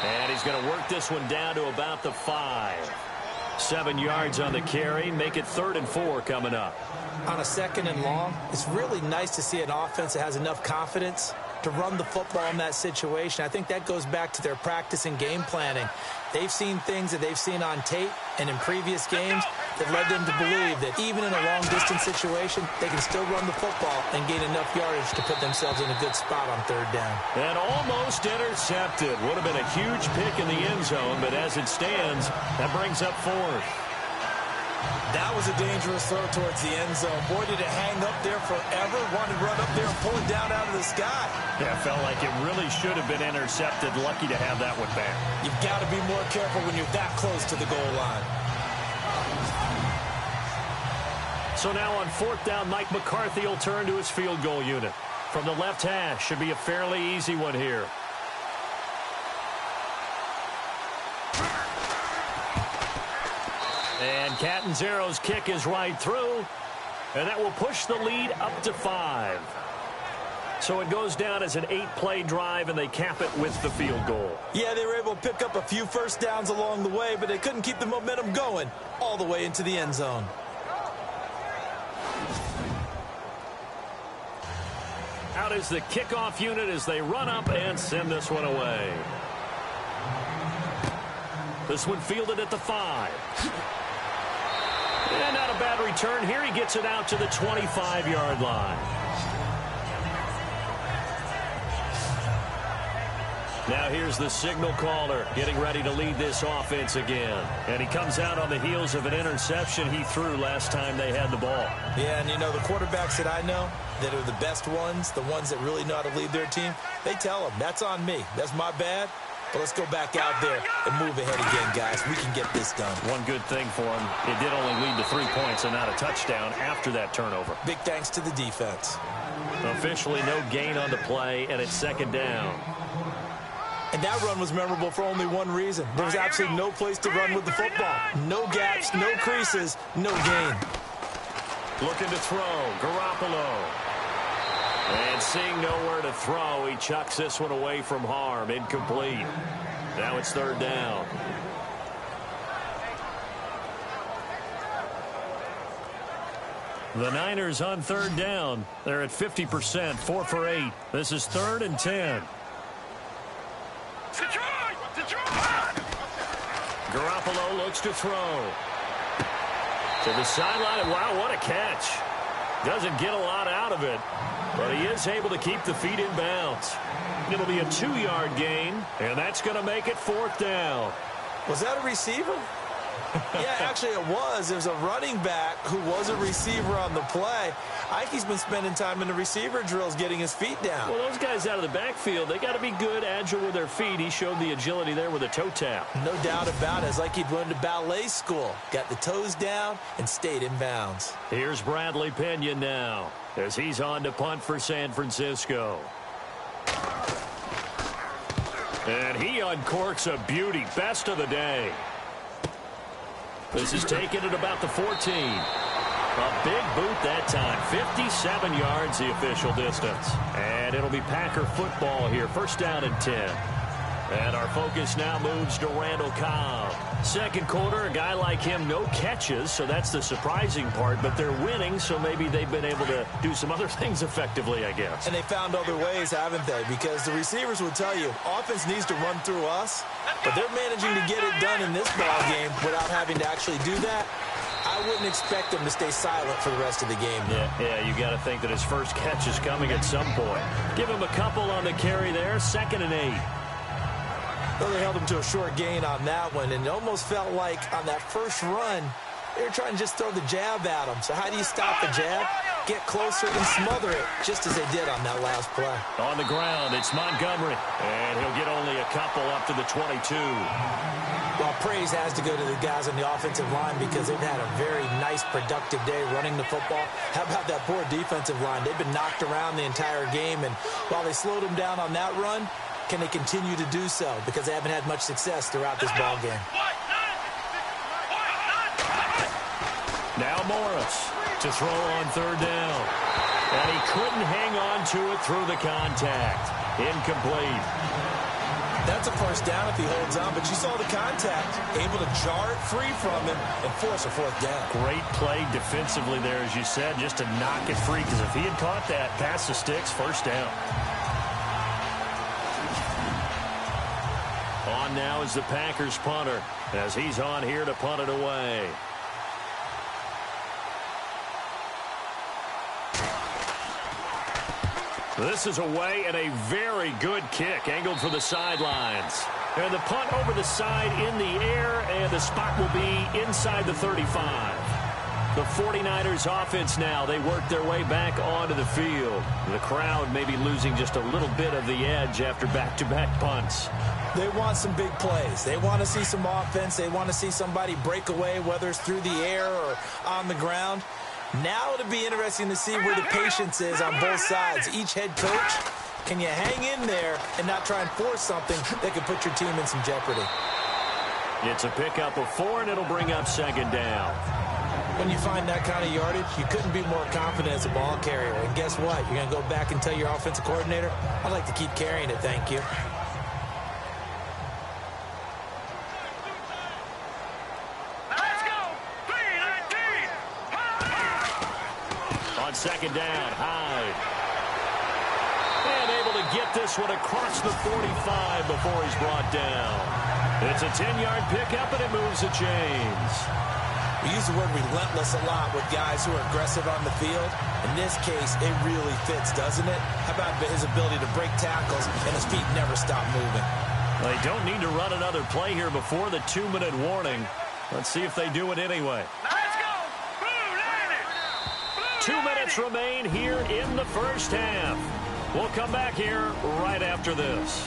And he's going to work this one down to about the 5. 7 yards on the carry. Make it 3rd and 4 coming up. On a 2nd and long, it's really nice to see an offense that has enough confidence to run the football in that situation. I think that goes back to their practice and game planning. They've seen things that they've seen on tape and in previous games that led them to believe that even in a long-distance situation, they can still run the football and gain enough yardage to put themselves in a good spot on 3rd down. And almost intercepted. Would have been a huge pick in the end zone, but as it stands, that brings up 4th. That was a dangerous throw towards the end zone. Boy, did it hang up there forever. Wanted to run up there and pull it down out of the sky. Yeah, felt like it really should have been intercepted. Lucky to have that one back. You've got to be more careful when you're that close to the goal line. So now on 4th down, Mike McCarthy will turn to his field goal unit. From the left hash, should be a fairly easy one here. And Catanzaro's kick is right through. And that will push the lead up to 5. So it goes down as an 8-play drive, and they cap it with the field goal. Yeah, they were able to pick up a few first downs along the way, but they couldn't keep the momentum going all the way into the end zone. Out is the kickoff unit as they run up and send this one away. This one fielded at the 5. And not a bad return here. He gets it out to the 25-yard line. Now here's the signal caller getting ready to lead this offense again. And he comes out on the heels of an interception he threw last time they had the ball. Yeah, and you know, the quarterbacks that I know that are the ones that really know how to lead their team, they tell them, that's on me. That's my bad. But let's go back out there and move ahead again, guys. We can get this done. One good thing for him, it did only lead to 3 points and not a touchdown after that turnover. Big thanks to the defense. Officially no gain on the play, and it's second down. And that run was memorable for only one reason. There was absolutely no place to run with the football. No gaps, no creases, no gain. Looking to throw, Garoppolo. And seeing nowhere to throw, he chucks this one away from harm. Incomplete. Now it's third down. The Niners on third down. They're at 50%, 4 for 8. This is 3rd and 10. Garoppolo looks to throw. To the sideline. Wow, what a catch. Doesn't get a lot out of it, but he is able to keep the feet in bounds. It'll be a 2-yard gain, and that's going to make it 4th down. Was that a receiver? Yeah, actually it was. There's a running back who was a receiver on the play. I think he's been spending time in the receiver drills getting his feet down. Well, those guys out of the backfield, they got to be good, agile with their feet. He showed the agility there with a toe tap. No doubt about it. It's like he'd went to ballet school. Got the toes down and stayed in bounds. Here's Bradley Pinion now as he's on to punt for San Francisco. And he uncorks a beauty. Best of the day. This is taken at about the 14. A big boot that time. 57 yards the official distance. And it'll be Packer football here. First down and 10. And our focus now moves to Randall Cobb. Second quarter, a guy like him, no catches, so that's the surprising part. But they're winning, so maybe they've been able to do some other things effectively, I guess. And they found other ways, haven't they? Because the receivers would tell you, offense needs to run through us. But they're managing to get it done in this ball game without having to actually do that. I wouldn't expect them to stay silent for the rest of the game. Yeah, you got to think that his first catch is coming at some point. Give him a couple on the carry there. 2nd and 8. Well, they held him to a short gain on that one, and it almost felt like on that first run, they were trying to just throw the jab at him. So how do you stop the jab? Get closer and smother it, just as they did on that last play. On the ground, it's Montgomery, and he'll get only a couple up to the 22. Well, praise has to go to the guys on the offensive line because they've had a very nice, productive day running the football. How about that poor defensive line? They've been knocked around the entire game, and while they slowed them down on that run, can they continue to do so? Because they haven't had much success throughout this ball game. Now Morris to throw on third down. And he couldn't hang on to it through the contact. Incomplete. That's a first down if he holds on, but you saw the contact. Able to jar it free from him and force a 4th down. Great play defensively there, as you said, just to knock it free. Because if he had caught that, past the sticks, first down. On now is the Packers punter as he's on here to punt it away. This is away and a very good kick angled for the sidelines. And the punt over the side in the air, and the spot will be inside the 35. The 49ers offense now, they work their way back onto the field. The crowd maybe losing just a little bit of the edge after back-to-back punts. They want some big plays. They want to see some offense. They want to see somebody break away, whether it's through the air or on the ground. Now it'll be interesting to see where the patience is on both sides. Each head coach, can you hang in there and not try and force something that could put your team in some jeopardy? It's a pickup of 4, and it'll bring up second down. When you find that kind of yardage, you couldn't be more confident as a ball carrier. And guess what? You're going to go back and tell your offensive coordinator, I'd like to keep carrying it, thank you. Second down, Hyde. And able to get this one across the 45 before he's brought down. It's a 10-yard pickup, and it moves the chains. We use the word relentless a lot with guys who are aggressive on the field. In this case, it really fits, doesn't it? How about his ability to break tackles and his feet never stop moving? They don't need to run another play here before the 2-minute warning. Let's see if they do it anyway. 2 minutes remain here in the first half. We'll come back here right after this.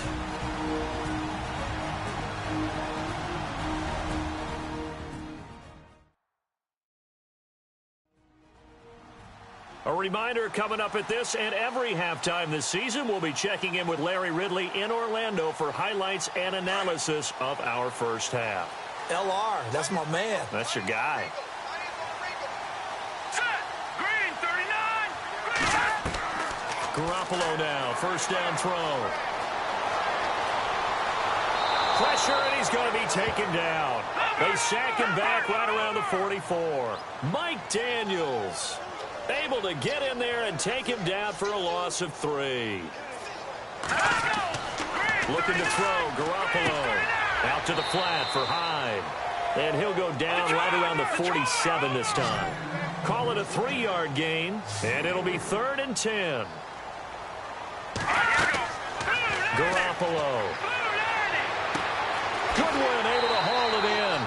A reminder coming up at this and every halftime this season, we'll be checking in with Larry Ridley in Orlando for highlights and analysis of our first half. LR, that's my man. That's your guy. Set. Green 39. Green set. Garoppolo now, first down throw. Pressure, and he's going to be taken down. They sack him back right around the 44. Mike Daniels able to get in there and take him down for a loss of 3. Looking to throw, Garoppolo. Out to the flat for Hyde. And he'll go down right around the 47 this time. Call it a 3-yard gain, and it'll be 3rd and 10. Garoppolo. Goodwin able to haul it in.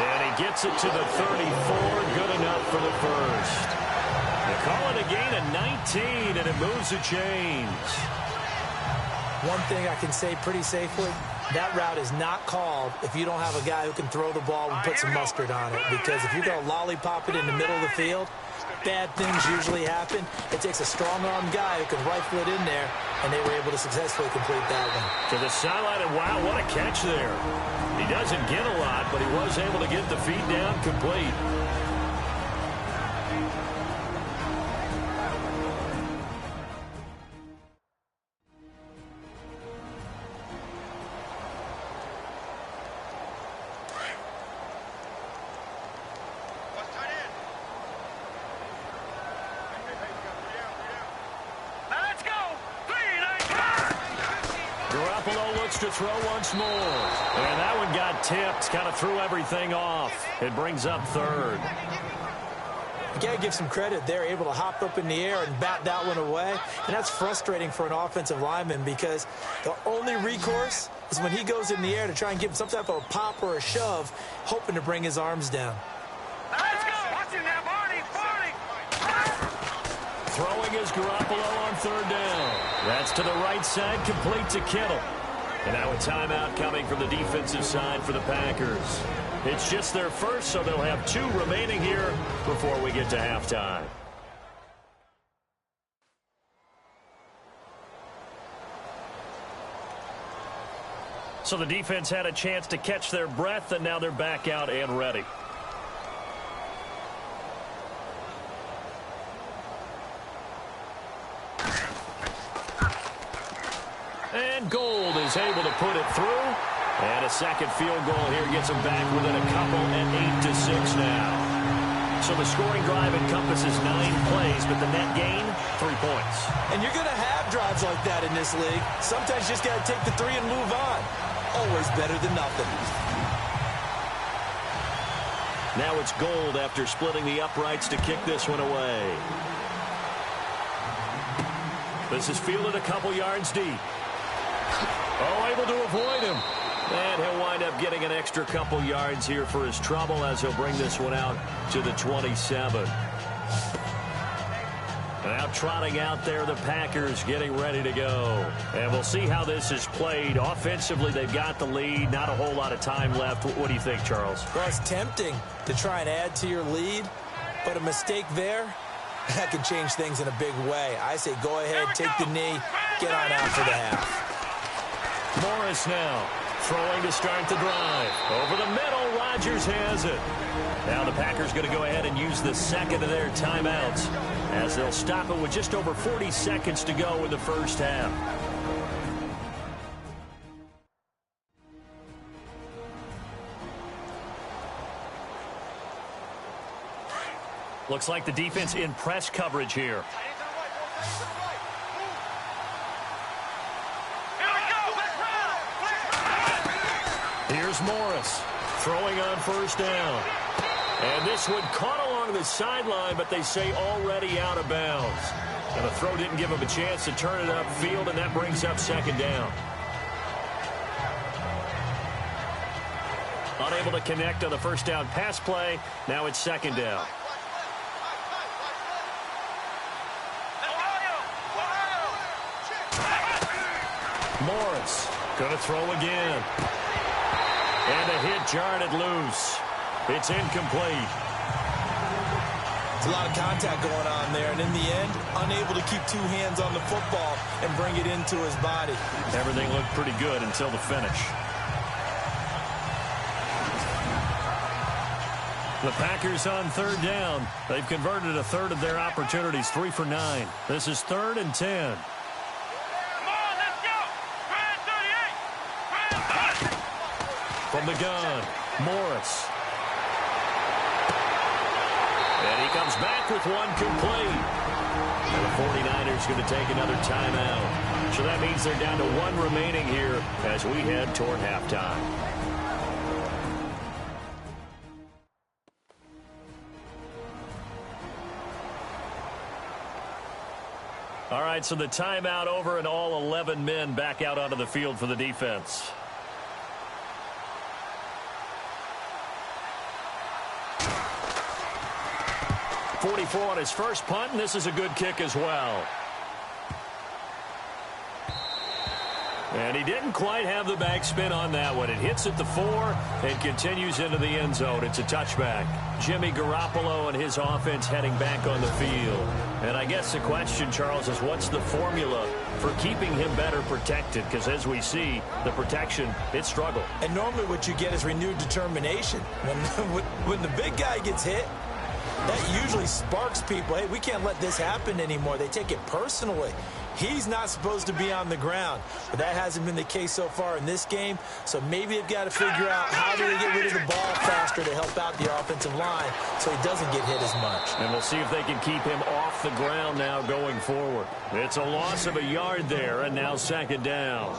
And he gets it to the 34. Good enough for the first. They call it a gain of 19, and it moves the chains. One thing I can say pretty safely, that route is not called if you don't have a guy who can throw the ball and put some mustard on it. Because if you're going to lollipop it in the middle of the field, bad things usually happen. It takes a strong-armed guy who can rifle it in there, and they were able to successfully complete that one. To the sideline, and wow, what a catch there. He doesn't get a lot, but he was able to get the feet down complete. To throw once more. And that one got tipped. Kind of threw everything off. It brings up 3rd. You got to give some credit. They're able to hop up in the air and bat that one away. And that's frustrating for an offensive lineman because the only recourse is when he goes in the air to try and give him some type of a pop or a shove, hoping to bring his arms down. Let's go. Watch him now, Barney. Throwing is Garoppolo on 3rd down. That's to the right side, complete to Kittle. And now a timeout coming from the defensive side for the Packers. It's just their first, so they'll have 2 remaining here before we get to halftime. So the defense had a chance to catch their breath, and now they're back out and ready. And Gold is able to put it through. And a second field goal here gets them back within a couple at 8-6 now. So the scoring drive encompasses 9 plays, but the net gain, 3 points. And you're going to have drives like that in this league. Sometimes you just got to take the 3 and move on. Always better than nothing. Now it's Gold after splitting the uprights to kick this one away. This is fielded a couple yards deep. Oh, able to avoid him. And he'll wind up getting an extra couple yards here for his trouble as he'll bring this one out to the 27. Now trotting out there, the Packers getting ready to go. And we'll see how this is played. Offensively, they've got the lead. Not a whole lot of time left. What do you think, Charles? Well, it's tempting to try and add to your lead, but a mistake there, that can change things in a big way. I say go ahead, take the knee, get on out for the half. Morris now throwing to start the drive. Over the middle, Rodgers has it. Now the Packers going to go ahead and use the second of their timeouts as they'll stop it with just over 40 seconds to go in the first half. Looks like the defense in press coverage here. Here's Morris throwing on first down. And this one caught along the sideline, but they say already out of bounds. And the throw didn't give him a chance to turn it upfield, and that brings up second down. Unable to connect on the first down pass play. Now it's second down. Morris going to throw again. And a hit jarred it loose. It's incomplete. There's a lot of contact going on there, and in the end, unable to keep two hands on the football and bring it into his body. Everything looked pretty good until the finish. The Packers on third down. They've converted a third of their opportunities, 3 for 9. This is 3rd and 10. From the gun, Morris. And he comes back with one complete. And the 49ers going to take another timeout. So that means they're down to 1 remaining here as we head toward halftime. All right, so the timeout over and all 11 men back out onto the field for the defense. .44 on his first punt, and this is a good kick as well. And he didn't quite have the backspin on that one. It hits at the 4 and continues into the end zone. It's a touchback. Jimmy Garoppolo and his offense heading back on the field. And I guess the question, Charles, is what's the formula for keeping him better protected? Because as we see, the protection, it struggled. And normally what you get is renewed determination. When the big guy gets hit, that usually sparks people. Hey, we can't let this happen anymore. They take it personally. He's not supposed to be on the ground, but that hasn't been the case so far in this game. So maybe they've got to figure out how do they get rid of the ball faster to help out the offensive line so he doesn't get hit as much. And we'll see if they can keep him off the ground now going forward. It's a loss of a yard there, and now 2nd down.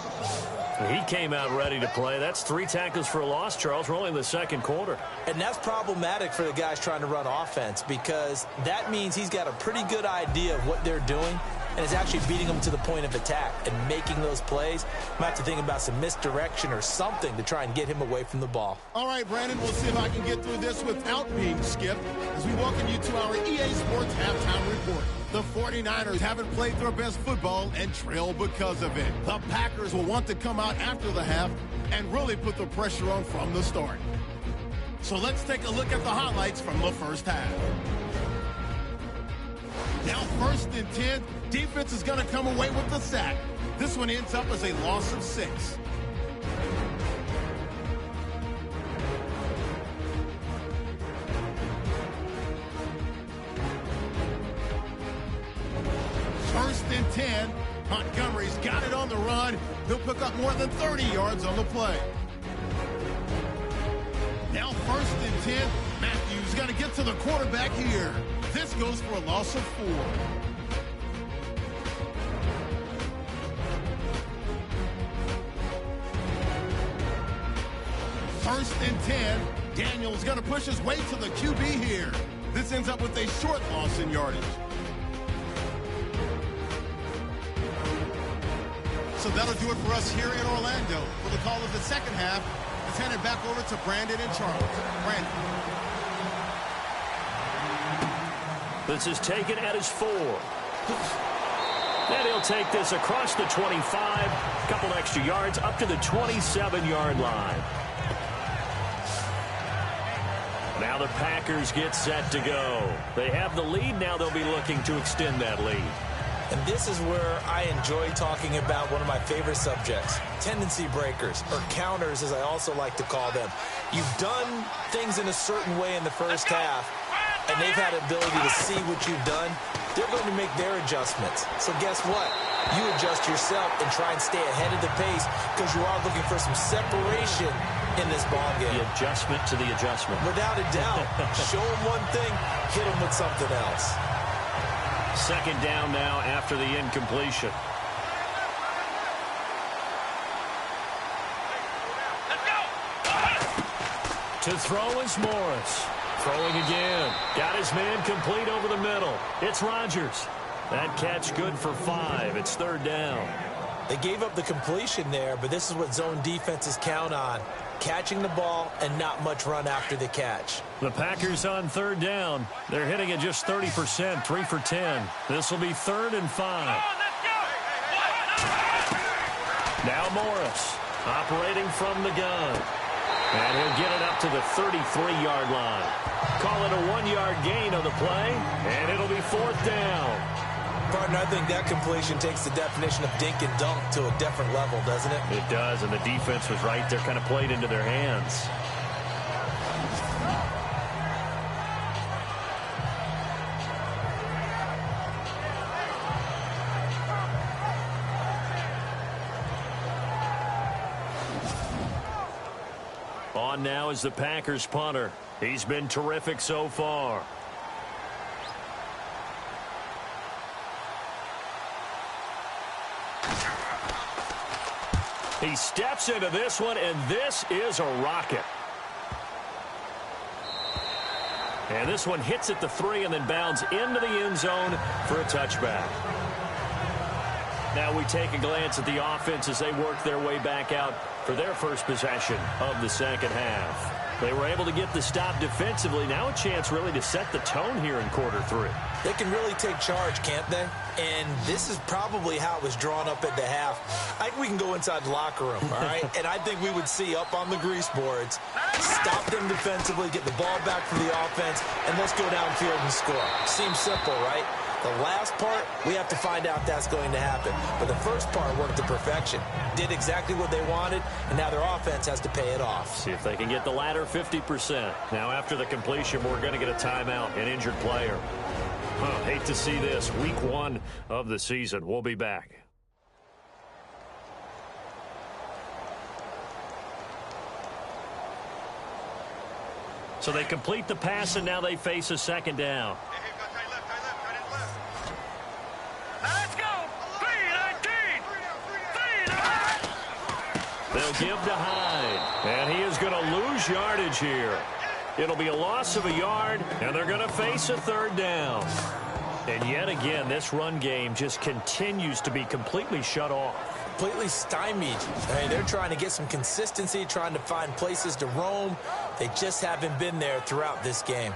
He came out ready to play. That's 3 tackles for a loss, Charles. We're only in the 2nd quarter. And that's problematic for the guys trying to run offense because that means he's got a pretty good idea of what they're doing and is actually beating them to the point of attack and making those plays. Might have to think about some misdirection or something to try and get him away from the ball. All right, Brandon, we'll see if I can get through this without being skipped as we welcome you to our EA Sports Halftime Report. The 49ers haven't played their best football and trail because of it. The Packers will want to come out after the half and really put the pressure on from the start. So let's take a look at the highlights from the first half. Now 1st and 10, defense is going to come away with the sack. This one ends up as a loss of 6. First and 10, Montgomery's got it on the run. He'll pick up more than 30 yards on the play. Now 1st and 10, Matthews got to get to the quarterback here. This goes for a loss of 4. First and 10, Daniel's going to push his way to the QB here. This ends up with a short loss in yardage. So that'll do it for us here in Orlando. For the call of the second half, let's hand it back over to Brandon and Charles. Brandon. This is taken at his 4. And he'll take this across the 25, a couple extra yards, up to the 27-yard line. Now the Packers get set to go. They have the lead. Now they'll be looking to extend that lead. And this is where I enjoy talking about one of my favorite subjects, tendency breakers, or counters as I also like to call them. You've done things in a certain way in the first half, and they've had the ability to see what you've done. They're going to make their adjustments. So guess what? You adjust yourself and try and stay ahead of the pace because you are looking for some separation in this ball game. The adjustment to the adjustment. Without a doubt. Show them one thing, hit them with something else. 2nd down now after the incompletion. To throw is Morris. Throwing again. Got his man complete over the middle. It's Rodgers. That catch good for 5. It's 3rd down. They gave up the completion there, but this is what zone defenses count on. Catching the ball and not much run after the catch. The Packers on 3rd down. They're hitting at just 30%, 3 for 10. This will be 3rd and 5. Now Morris operating from the gun. And he'll get it up to the 33-yard line. Call it a 1-yard gain on the play, and it'll be 4th down. Partner, I think that completion takes the definition of dink and dunk to a different level, doesn't it? It does, and the defense was right there, kind of played into their hands. On now is the Packers punter. He's been terrific so far. He steps into this one, and this is a rocket. And this one hits at the 3 and then bounds into the end zone for a touchback. Now we take a glance at the offense as they work their way back out for their first possession of the second half. They were able to get the stop defensively. Now a chance really to set the tone here in quarter 3. They can really take charge, can't they? And this is probably how it was drawn up at the half. I think we can go inside the locker room, all right? And I think we would see up on the grease boards, stop them defensively, get the ball back from the offense, and let's go downfield and score. Seems simple, right? The last part, we have to find out that's going to happen. But the first part worked to perfection. Did exactly what they wanted, and now their offense has to pay it off. See if they can get the latter 50%. Now after the completion, we're going to get a timeout, an injured player. Hate to see this. Week 1 of the season. We'll be back. So they complete the pass, and now they face a second down. Let's go! 3-19! They'll give to Hyde, and he is going to lose yardage here. It'll be a loss of a yard, and they're going to face a 3rd down. And yet again, this run game just continues to be completely shut off. Completely stymied. I mean, they're trying to get some consistency, trying to find places to roam. They just haven't been there throughout this game.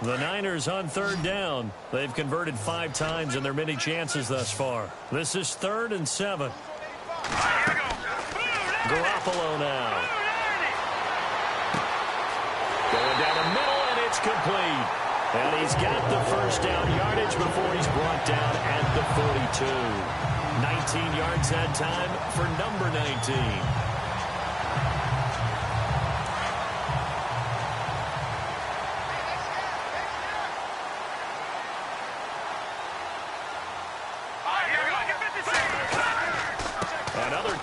The Niners on 3rd down. They've converted 5 times in their many chances thus far. This is 3rd and 7. Garoppolo now. Going down the middle, and it's complete. And he's got the first down yardage before he's brought down at the 42. 19 yards that time for number 19.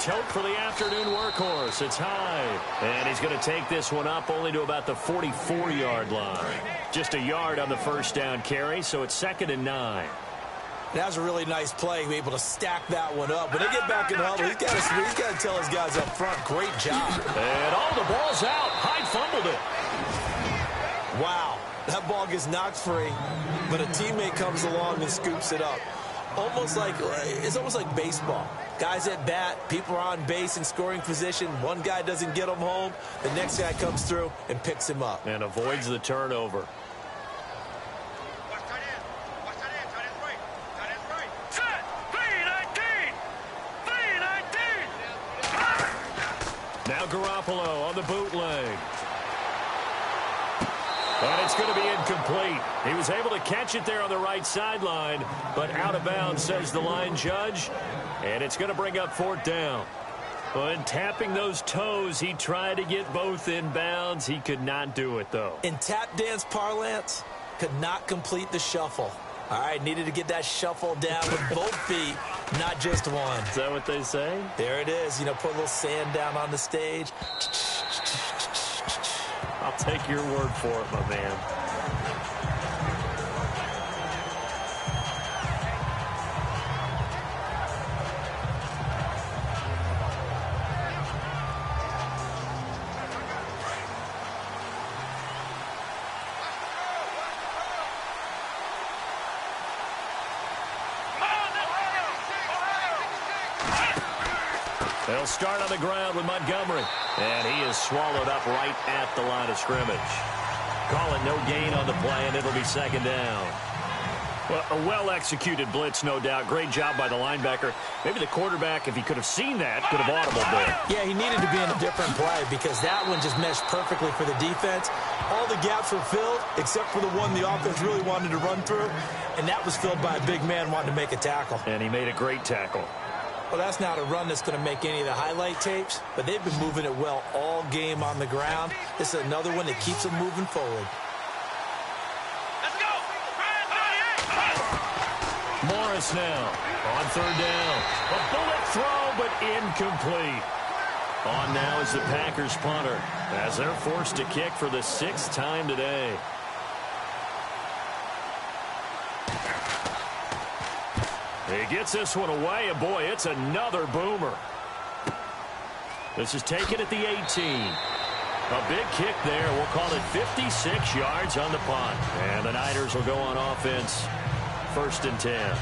Tote for the afternoon workhorse. It's Hyde. And he's going to take this one up only to about the 44-yard line. Just a yard on the first down carry, so it's 2nd and 9. That was a really nice play, be able to stack that one up. When they get back in the huddle, he's got to tell his guys up front, great job. And the ball's out. Hyde fumbled it. Wow, that ball gets knocked free, but a teammate comes along and scoops it up. It's almost like baseball. Guys at bat, people are on base in scoring position. One guy doesn't get him home. The next guy comes through and picks him up. And avoids the turnover. Set! 3-19! 3-19! Now Garoppolo on the bootleg. And it's going to be incomplete. He was able to catch it there on the right sideline, but out of bounds, says the line judge. And it's going to bring up 4th down. But tapping those toes, he tried to get both in bounds. He could not do it, though. In tap dance parlance, could not complete the shuffle. All right, needed to get that shuffle down with both feet, not just one. Is that what they say? There it is. You know, put a little sand down on the stage. I'll take your word for it, my man. They'll start on the ground with Montgomery. And he is swallowed up right at the line of scrimmage. Call it no gain on the play, and it'll be 2nd down. Well, a well-executed blitz, no doubt. Great job by the linebacker. Maybe the quarterback, if he could have seen that, could have audibled there. Yeah, he needed to be in a different play because that one just meshed perfectly for the defense. All the gaps were filled except for the one the offense really wanted to run through, and that was filled by a big man wanting to make a tackle. And he made a great tackle. Well, that's not a run that's going to make any of the highlight tapes, but they've been moving it well all game on the ground. This is another one that keeps them moving forward. Morris now on third down. A bullet throw, but incomplete. On now is the Packers punter as they're forced to kick for the 6th time today. He gets this one away, and boy, it's another boomer. This is taken at the 18. A big kick there. We'll call it 56 yards on the punt. And the Niners will go on offense. 1st and 10.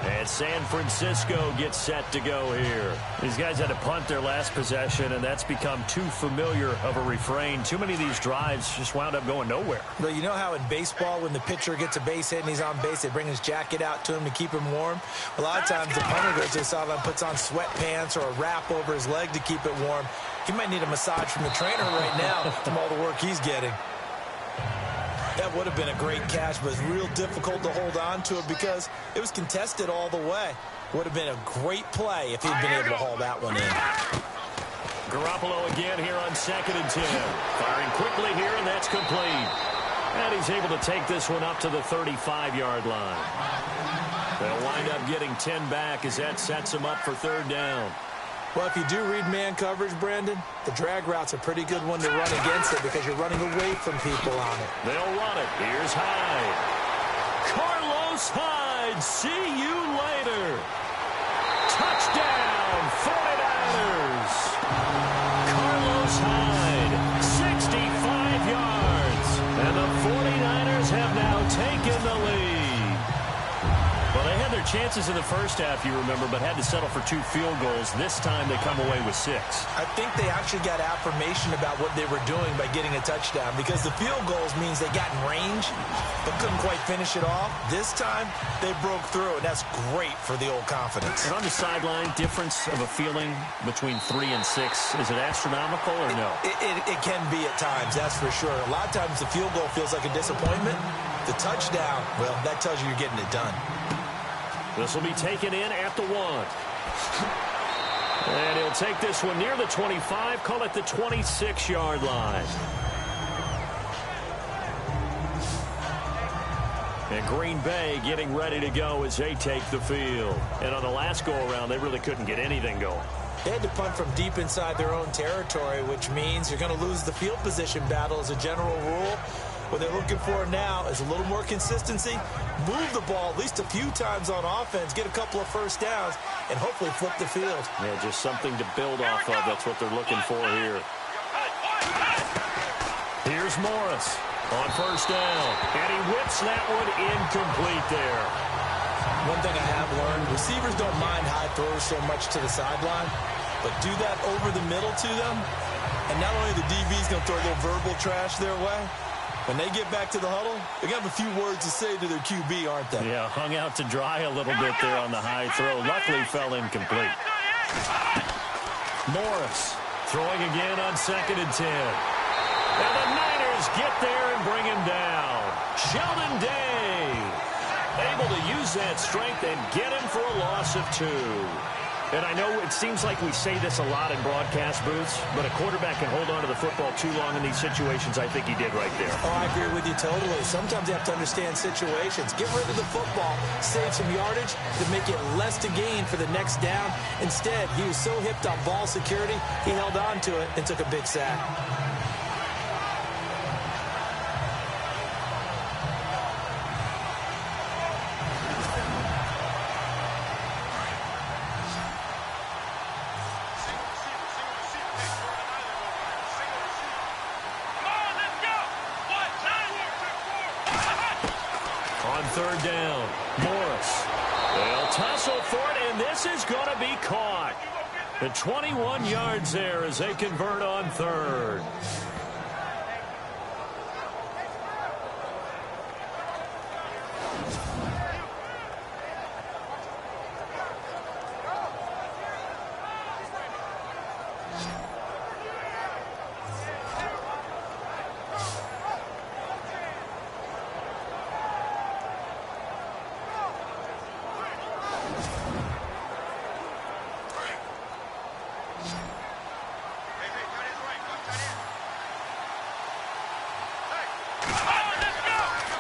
And San Francisco gets set to go here. These guys had to punt their last possession, and that's become too familiar of a refrain. Too many of these drives just wound up going nowhere. Well, you know how in baseball, when the pitcher gets a base hit and he's on base, they bring his jacket out to him to keep him warm? A lot of times the punter goes to the sideline, puts on sweatpants or a wrap over his leg to keep it warm. He might need a massage from the trainer right now from all the work he's getting. That would have been a great catch, but it's real difficult to hold on to it because it was contested all the way. Would have been a great play if he'd been able to haul that one in. Garoppolo again here on 2nd and 10. Firing quickly here, and that's complete. And he's able to take this one up to the 35-yard line. They'll wind up getting 10 back as that sets him up for 3rd down. Well, if you do read man coverage, Brandon, the drag route's a pretty good one to run against it because you're running away from people on it. They'll run it. Here's Hyde. Carlos Hyde. See you later. Touchdown, 49ers. Carlos Hyde, 65 yards. And the 49ers have now taken the lead. Well, they had their chances in the first half, you remember, but had to settle for 2 field goals. This time they come away with 6. I think they actually got affirmation about what they were doing by getting a touchdown because the field goals means they got in range but couldn't quite finish it off. This time they broke through, and that's great for the old confidence. And on the sideline, difference of a feeling between 3 and 6, is it astronomical or no? It can be at times, that's for sure. A lot of times the field goal feels like a disappointment. The touchdown, well, that tells you you're getting it done. This will be taken in at the 1. And he'll take this one near the 25, call it the 26-yard line. And Green Bay getting ready to go as they take the field. And on the last go-around, they really couldn't get anything going. They had to punt from deep inside their own territory, which means you're going to lose the field position battle as a general rule. What they're looking for now is a little more consistency, move the ball at least a few times on offense, get a couple of first downs, and hopefully flip the field. Yeah, just something to build off of. That's what they're looking for here. Here's Morris on 1st down, and he whips that one incomplete there. One thing I have learned, receivers don't mind high throws so much to the sideline, but do that over the middle to them, and not only the DB's going to throw a little verbal trash their way, when they get back to the huddle, they got a few words to say to their QB, aren't they? Yeah, hung out to dry a little bit there on the high throw. Luckily fell incomplete. Morris throwing again on 2nd and 10. And the Niners get there and bring him down. Sheldon Day able to use that strength and get him for a loss of 2. And I know it seems like we say this a lot in broadcast booths, but a quarterback can hold on to the football too long in these situations. I think he did right there. Oh, I agree with you totally. Sometimes you have to understand situations. Get rid of the football, save some yardage to make it less to gain for the next down. Instead, he was so hipped on ball security, he held on to it and took a big sack. On 3rd down, Morris. They'll tussle for it, and this is going to be caught. The 21 yards there as they convert on 3rd.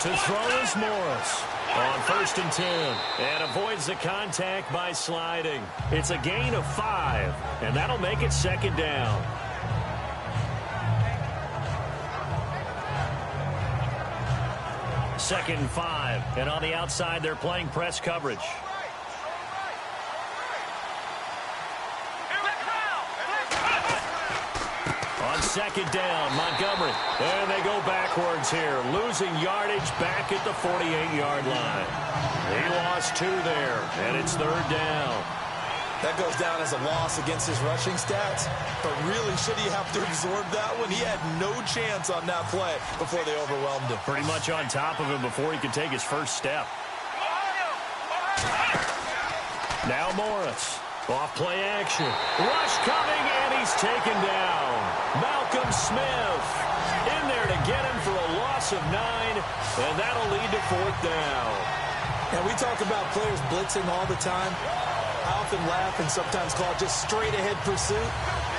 To throw is Morris on 1st and 10. And avoids the contact by sliding. It's a gain of 5, and that'll make it 2nd down. Second and 5. And on the outside, they're playing press coverage. On 2nd down, Montgomery. And they go backwards here, losing yardage back at the 48-yard line. He lost 2 there, and it's 3rd down. That goes down as a loss against his rushing stats. But really, should he have to absorb that one? He had no chance on that play before they overwhelmed him. Pretty much on top of him before he could take his first step. Now Morris. Off play action. Rush coming, and he's taken down. Malcolm Smith in there to get him for a loss of 9, and that'll lead to 4th down. And we talk about players blitzing all the time. I often laugh and sometimes call it just straight-ahead pursuit.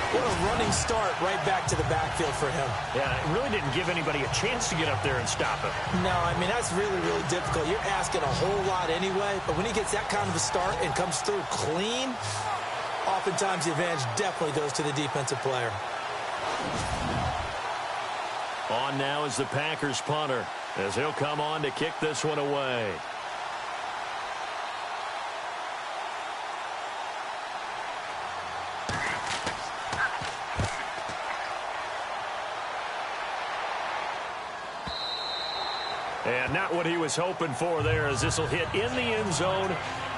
What a running start right back to the backfield for him. Yeah, it really didn't give anybody a chance to get up there and stop him. No, I mean, that's really, really difficult. You're asking a whole lot anyway, but when he gets that kind of a start and comes through clean, oftentimes the advantage definitely goes to the defensive player. On now is the Packers punter, as he'll come on to kick this one away. And not what he was hoping for there, as this will hit in the end zone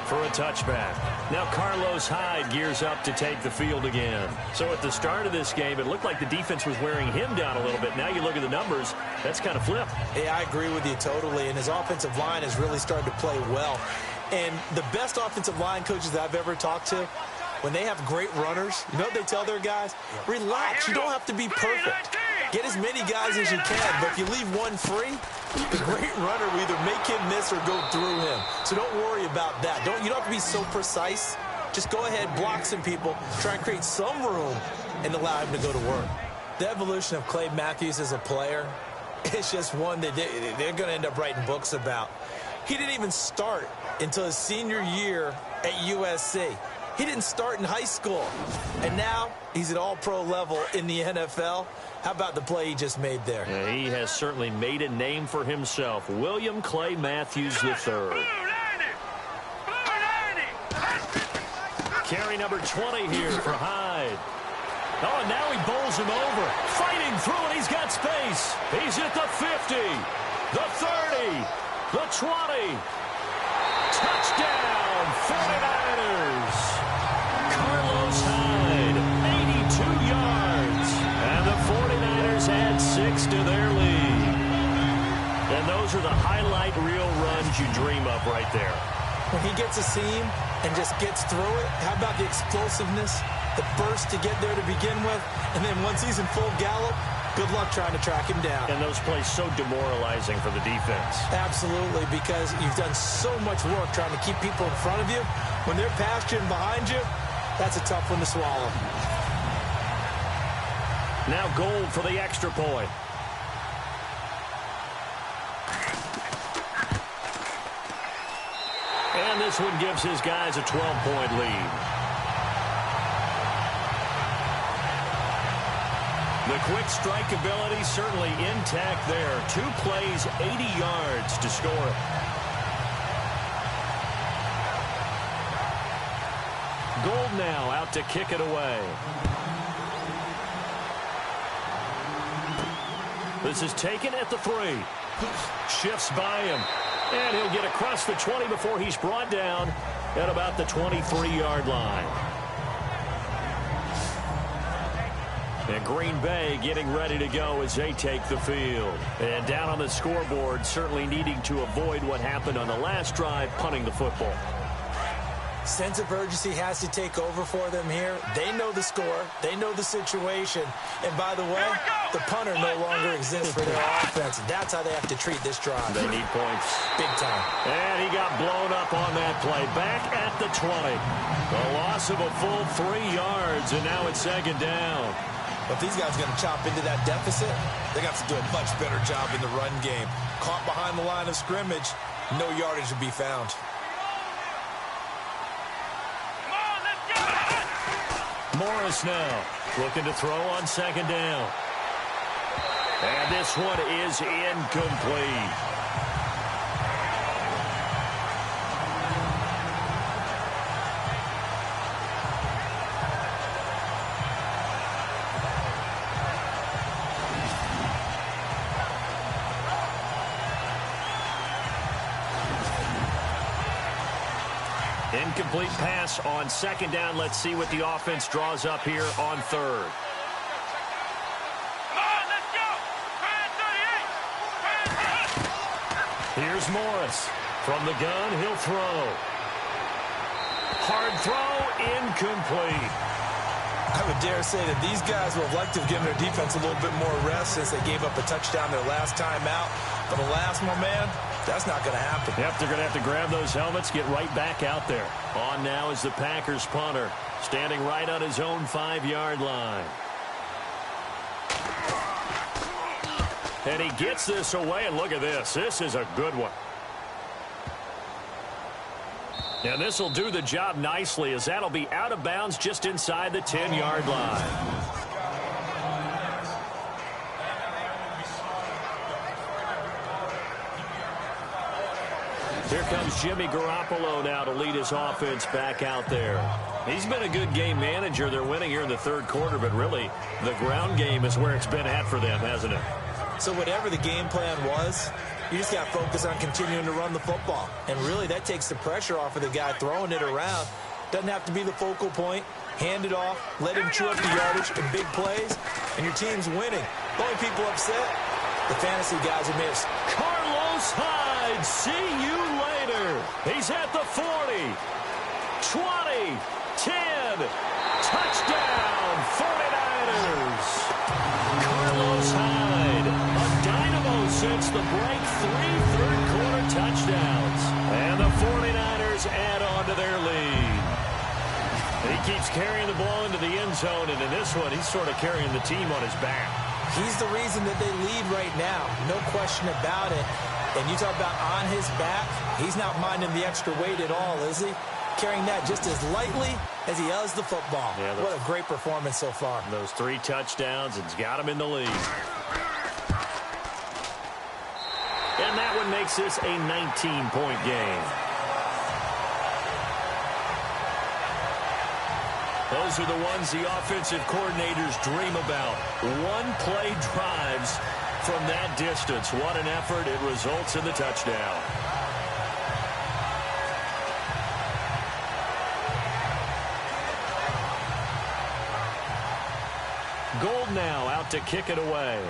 for a touchback. Now Carlos Hyde gears up to take the field again. So at the start of this game, it looked like the defense was wearing him down a little bit. Now you look at the numbers, that's kind of flipped. Yeah, I agree with you totally. And his offensive line has really started to play well. And the best offensive line coaches that I've ever talked to, when they have great runners, you know what they tell their guys? Relax, you don't have to be perfect. Get as many guys as you can, but if you leave one free, the great runner will either make him miss or go through him. So don't worry about that. You don't have to be so precise. Just go ahead, block some people, try and create some room, and allow him to go to work. The evolution of Clay Matthews as a player, it's just one that they're going to end up writing books about. He didn't even start until his senior year at USC. He didn't start in high school, and now he's at all-pro level in the NFL. How about the play he just made there? Yeah, he has certainly made a name for himself. William Clay Matthews III. Carry number 20 here for Hyde. Oh, and now he bowls him over. Fighting through, and he's got space. He's at the 50, the 30, the 20. Touchdown, 49ers. Carlos Hyde, 82 yards. And the 49ers add 6 to their lead. And those are the highlight reel runs you dream of right there. When he gets a seam and just gets through it, how about the explosiveness, the burst to get there to begin with, and then once he's in full gallop, good luck trying to track him down. And those plays so demoralizing for the defense. Absolutely, because you've done so much work trying to keep people in front of you. When they're past you and behind you, that's a tough one to swallow. Now Gold for the extra point. And this one gives his guys a 12-point lead. The quick strike ability certainly intact there. 2 plays, 80 yards to score it. Gold now out to kick it away. This is taken at the 3. Shifts by him. And he'll get across the 20 before he's brought down at about the 23-yard line. And Green Bay getting ready to go as they take the field. And down on the scoreboard, certainly needing to avoid what happened on the last drive, punting the football. Sense of urgency has to take over for them here. They know the score. They know the situation. And by the way, the punter no longer exists for their offense. That's how they have to treat this drive. They need points. Big time. And he got blown up on that play. Back at the 20. A loss of a full 3 yards, and now it's 2nd down. But if these guys are going to chop into that deficit, they're going to have to do a much better job in the run game. Caught behind the line of scrimmage, no yardage to be found. Morris now looking to throw on second down. And this one is incomplete. Incomplete pass on second down. Let's see what the offense draws up here on third. Here's Morris. From the gun, he'll throw. Hard throw, incomplete. I would dare say that these guys would have liked to have given their defense a little bit more rest since they gave up a touchdown their last time out. But the last one, man, that's not going to happen. Yep, they're going to have to grab those helmets, get right back out there. On now is the Packers punter, standing right on his own 5-yard line. And he gets this away, and look at this. This is a good one. And this will do the job nicely, as that'll be out of bounds just inside the 10-yard line. Here comes Jimmy Garoppolo now to lead his offense back out there. He's been a good game manager. They're winning here in the third quarter, but really the ground game is where it's been at for them, hasn't it? So whatever the game plan was, you just got to focus on continuing to run the football. And really, that takes the pressure off of the guy throwing it around. Doesn't have to be the focal point. Hand it off, let him chew up the yardage in big plays, and your team's winning. The only people upset, the fantasy guys who missed. Carlos Hyde, see you later. He's at the 40, 20, 10, touchdown, 49ers. Carlos Hyde, a dynamo since the break, 3 third-quarter touchdowns. And the 49ers add on to their lead. He keeps carrying the ball into the end zone, and in this one, he's sort of carrying the team on his back. He's the reason that they lead right now, no question about it. And you talk about on his back, he's not minding the extra weight at all, is he? Carrying that just as lightly as he does the football. Yeah, what a great performance so far. Those 3 touchdowns, it's got him in the lead. And that one makes this a 19-point game. Those are the ones the offensive coordinators dream about. One-play drives from that distance. What an effort. It results in the touchdown. Gold now out to kick it away.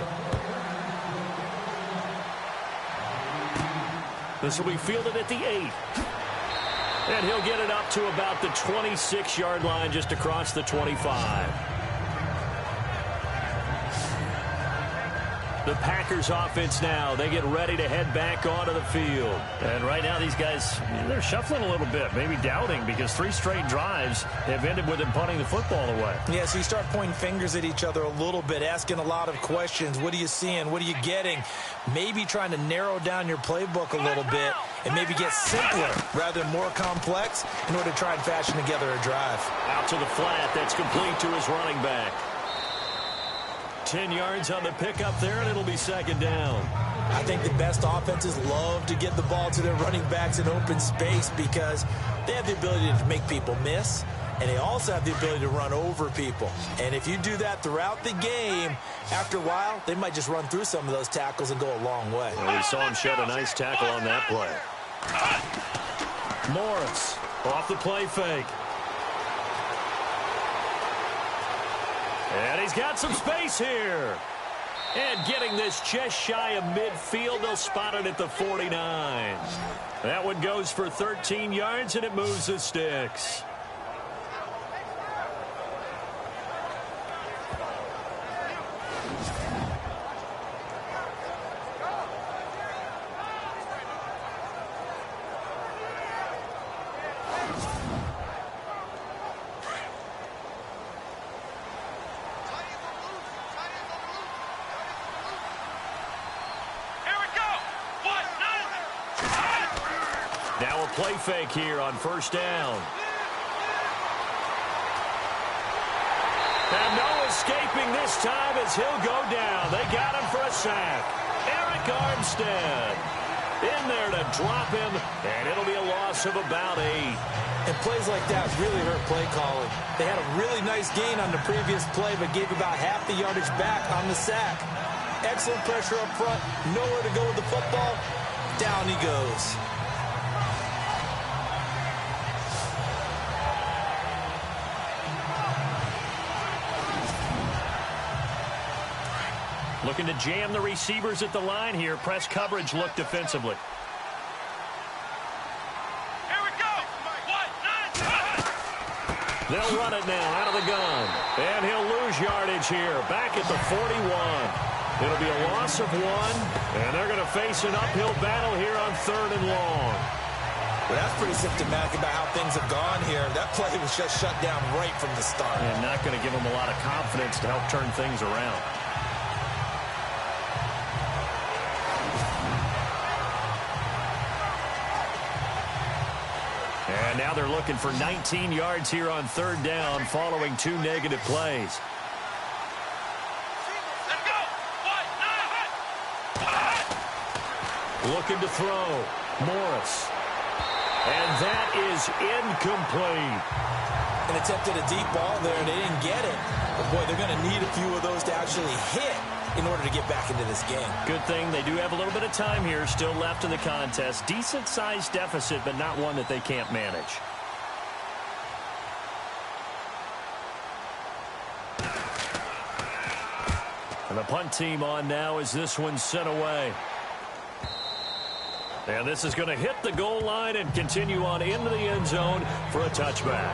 This will be fielded at the 8. And he'll get it up to about the 26-yard line, just across the 25. The Packers offense now, they get ready to head back onto the field. And right now these guys, they're shuffling a little bit, maybe doubting, because 3 straight drives have ended with them punting the football away. Yeah, so you start pointing fingers at each other a little bit, asking a lot of questions. What are you seeing? What are you getting? Maybe trying to narrow down your playbook a little bit and maybe get simpler rather than more complex in order to try and fashion together a drive. Out to the flat, that's complete to his running back. 10 yards on the pickup there, and it'll be second down. I think the best offenses love to get the ball to their running backs in open space because they have the ability to make people miss, and they also have the ability to run over people. And if you do that throughout the game, after a while, they might just run through some of those tackles and go a long way. Well, we saw him shed a nice tackle on that play. Morris off the play fake. And he's got some space here. And getting this just shy of midfield, they'll spot it at the 49. That one goes for 13 yards, and it moves the sticks. Now a play fake here on first down. And no escaping this time as he'll go down. They got him for a sack. Eric Armstead in there to drop him, and it'll be a loss of about 8. And plays like that really hurt play calling. They had a really nice gain on the previous play, but gave about half the yardage back on the sack. Excellent pressure up front. Nowhere to go with the football. Down he goes. Looking to jam the receivers at the line here. Press coverage look defensively. Here we go. They'll run it now out of the gun. And he'll lose yardage here. Back at the 41. It'll be a loss of 1. And they're going to face an uphill battle here on 3rd and long. Well, that's pretty symptomatic about how things have gone here. That play was just shut down right from the start. And not going to give them a lot of confidence to help turn things around. And now they're looking for 19 yards here on 3rd down following 2 negative plays. Let's go. Looking to throw. Morris. And that is incomplete. And attempted a deep ball there, and they didn't get it. But, boy, they're going to need a few of those to actually hit in order to get back into this game. Good thing they do have a little bit of time here still left in the contest. Decent-sized deficit, but not one that they can't manage. And the punt team on now as this one's sent away. And this is going to hit the goal line and continue on into the end zone for a touchback.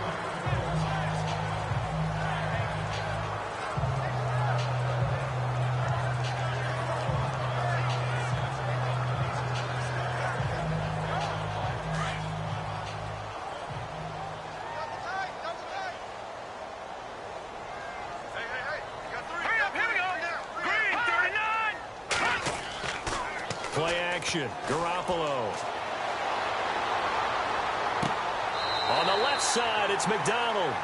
Garoppolo. On the left side, it's McDonald.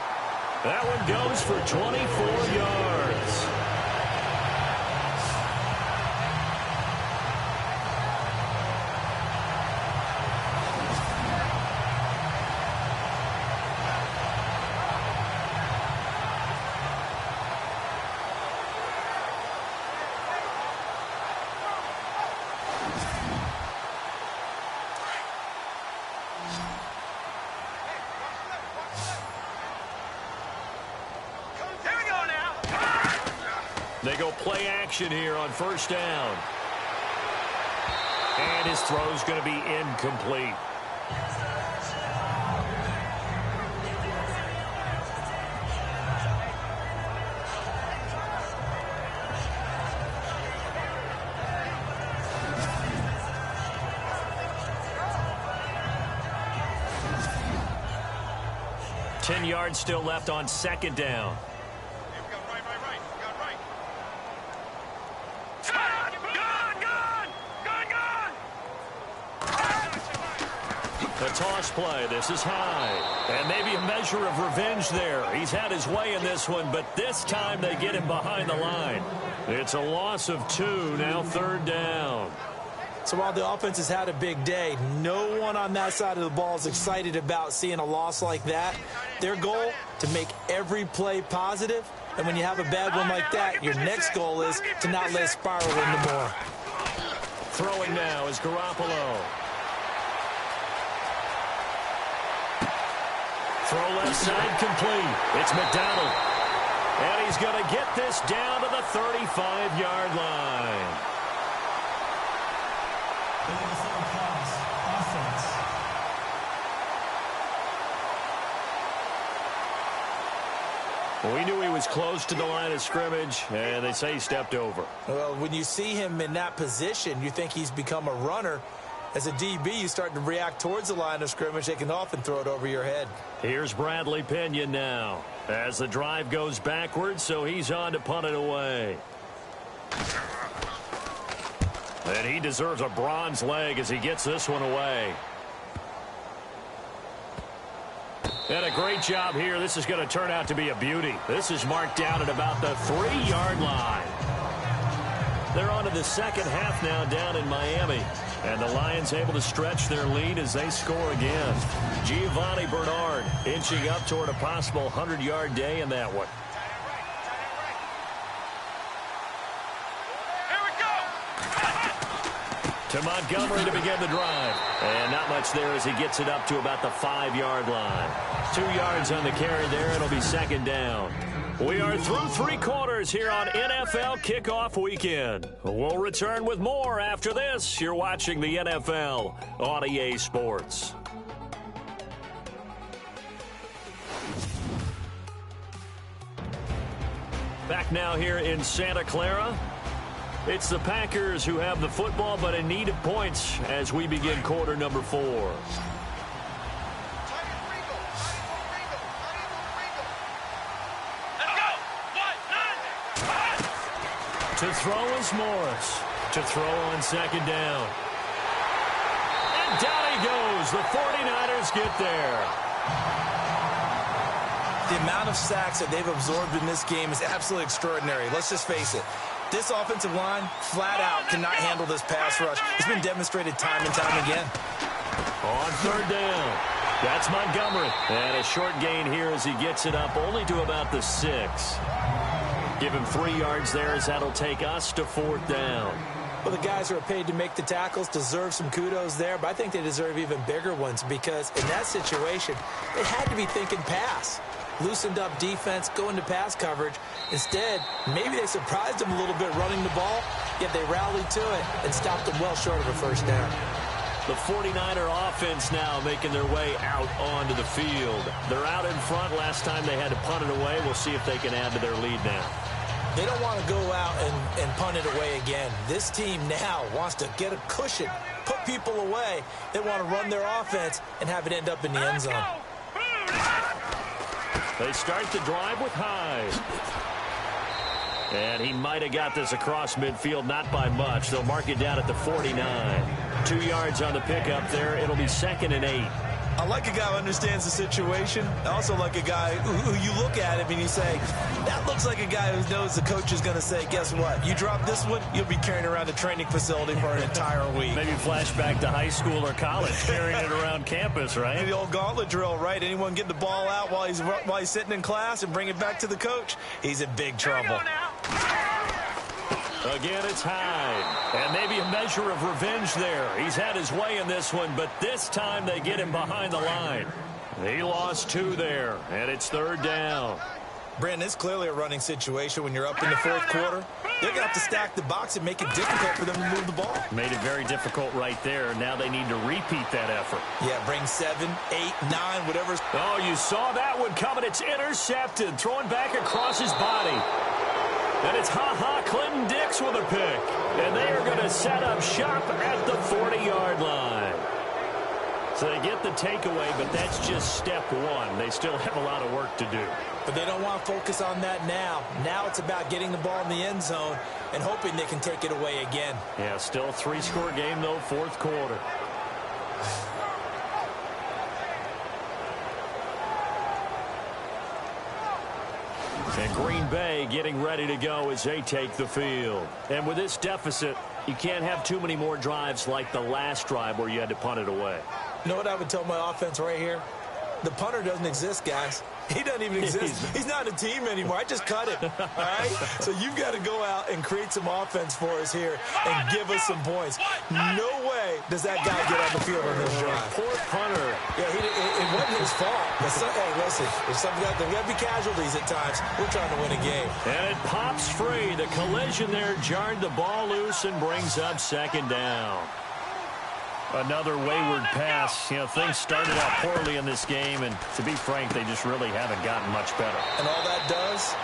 That one goes for 24 yards. They go play action here on first down. And his throw's going to be incomplete. Ten yards still left on second down. The toss play. This is high. And maybe a measure of revenge there. He's had his way in this one, but this time they get him behind the line. It's a loss of 2, now 3rd down. So while the offense has had a big day, no one on that side of the ball is excited about seeing a loss like that. Their goal, to make every play positive. And when you have a bad one like that, your next goal is to not let it spiral into more. Throwing now is Garoppolo. Throw left side complete. It's McDonald. And he's going to get this down to the 35-yard line. We knew he was close to the line of scrimmage, and they say he stepped over. Well, when you see him in that position, you think he's become a runner. As a DB, you start to react towards the line of scrimmage. They can often throw it over your head. Here's Bradley Pinion now as the drive goes backwards, so he's on to punt it away. And he deserves a bronze leg as he gets this one away. And a great job here. This is going to turn out to be a beauty. This is marked down at about the 3-yard line. They're on to the second half now down in Miami. And the Lions able to stretch their lead as they score again. Giovanni Bernard inching up toward a possible 100-yard day in that one. To Montgomery to begin the drive. And not much there as he gets it up to about the 5-yard line. 2 yards on the carry there. It'll be second down. We are through 3 quarters here on NFL Kickoff Weekend. We'll return with more after this. You're watching the NFL on EA Sports. Back now here in Santa Clara. It's the Packers who have the football, but in need of points as we begin quarter number 4. To throw is Morris. To throw on second down. And down he goes. The 49ers get there. The amount of sacks that they've absorbed in this game is absolutely extraordinary. Let's just face it. This offensive line, flat out, cannot handle this pass rush. It's been demonstrated time and time again. On third down. That's Montgomery. And a short gain here as he gets it up only to about the 6. Give him 3 yards there as that'll take us to fourth down. Well, the guys who are paid to make the tackles deserve some kudos there, but I think they deserve even bigger ones because in that situation, they had to be thinking pass. Loosened up defense, going to pass coverage. Instead, maybe they surprised them a little bit running the ball, yet they rallied to it and stopped them well short of a first down. The 49er offense now making their way out onto the field. They're out in front. Last time they had to punt it away. We'll see if they can add to their lead now. They don't want to go out and punt it away again. This team now wants to get a cushion, put people away. They want to run their offense and have it end up in the end zone. They start the drive with Hyde. And he might have got this across midfield, not by much. They'll mark it down at the 49. 2 yards on the pickup there. It'll be 2nd and 8. I like a guy who understands the situation. I also like a guy who you look at him and you say, that looks like a guy who knows the coach is going to say, guess what? You drop this one, you'll be carrying around the training facility for an entire week. Maybe flashback to high school or college, carrying it around campus, right? The old gauntlet drill, right? Anyone get the ball out while he's sitting in class and bring it back to the coach? He's in big trouble. Again, it's Hyde. And maybe a measure of revenge there. He's had his way in this one, but this time they get him behind the line. He lost 2 there, and it's third down. Brandon, it's clearly a running situation when you're up in the fourth quarter. They're going to have to stack the box and make it difficult for them to move the ball. Made it very difficult right there. Now they need to repeat that effort. Yeah, bring 7, 8, 9, whatever's... Oh, you saw that one coming. It's intercepted. Throwing back across his body. And it's Clinton Dix with a pick. And they are going to set up shop at the 40-yard line. So they get the takeaway, but that's just step 1. They still have a lot of work to do. But they don't want to focus on that now. Now it's about getting the ball in the end zone and hoping they can take it away again. Yeah, still a 3-score game, though, fourth quarter. And Green Bay getting ready to go as they take the field. And with this deficit, you can't have too many more drives like the last drive where you had to punt it away. You know what I would tell my offense right here? The punter doesn't exist, guys. He doesn't even exist. He's not a team anymore. I just cut him. All right? So you've got to go out and create some offense for us here and give us some points. No way does that guy get on the field on this drive. Poor punter. Yeah, it wasn't his fault. Hey, listen, there's got to be casualties at times. We're trying to win a game. And it pops free. The collision there jarred the ball loose and brings up second down. Another wayward pass. You know, things started out poorly in this game, and to be frank, they just really haven't gotten much better. And all that does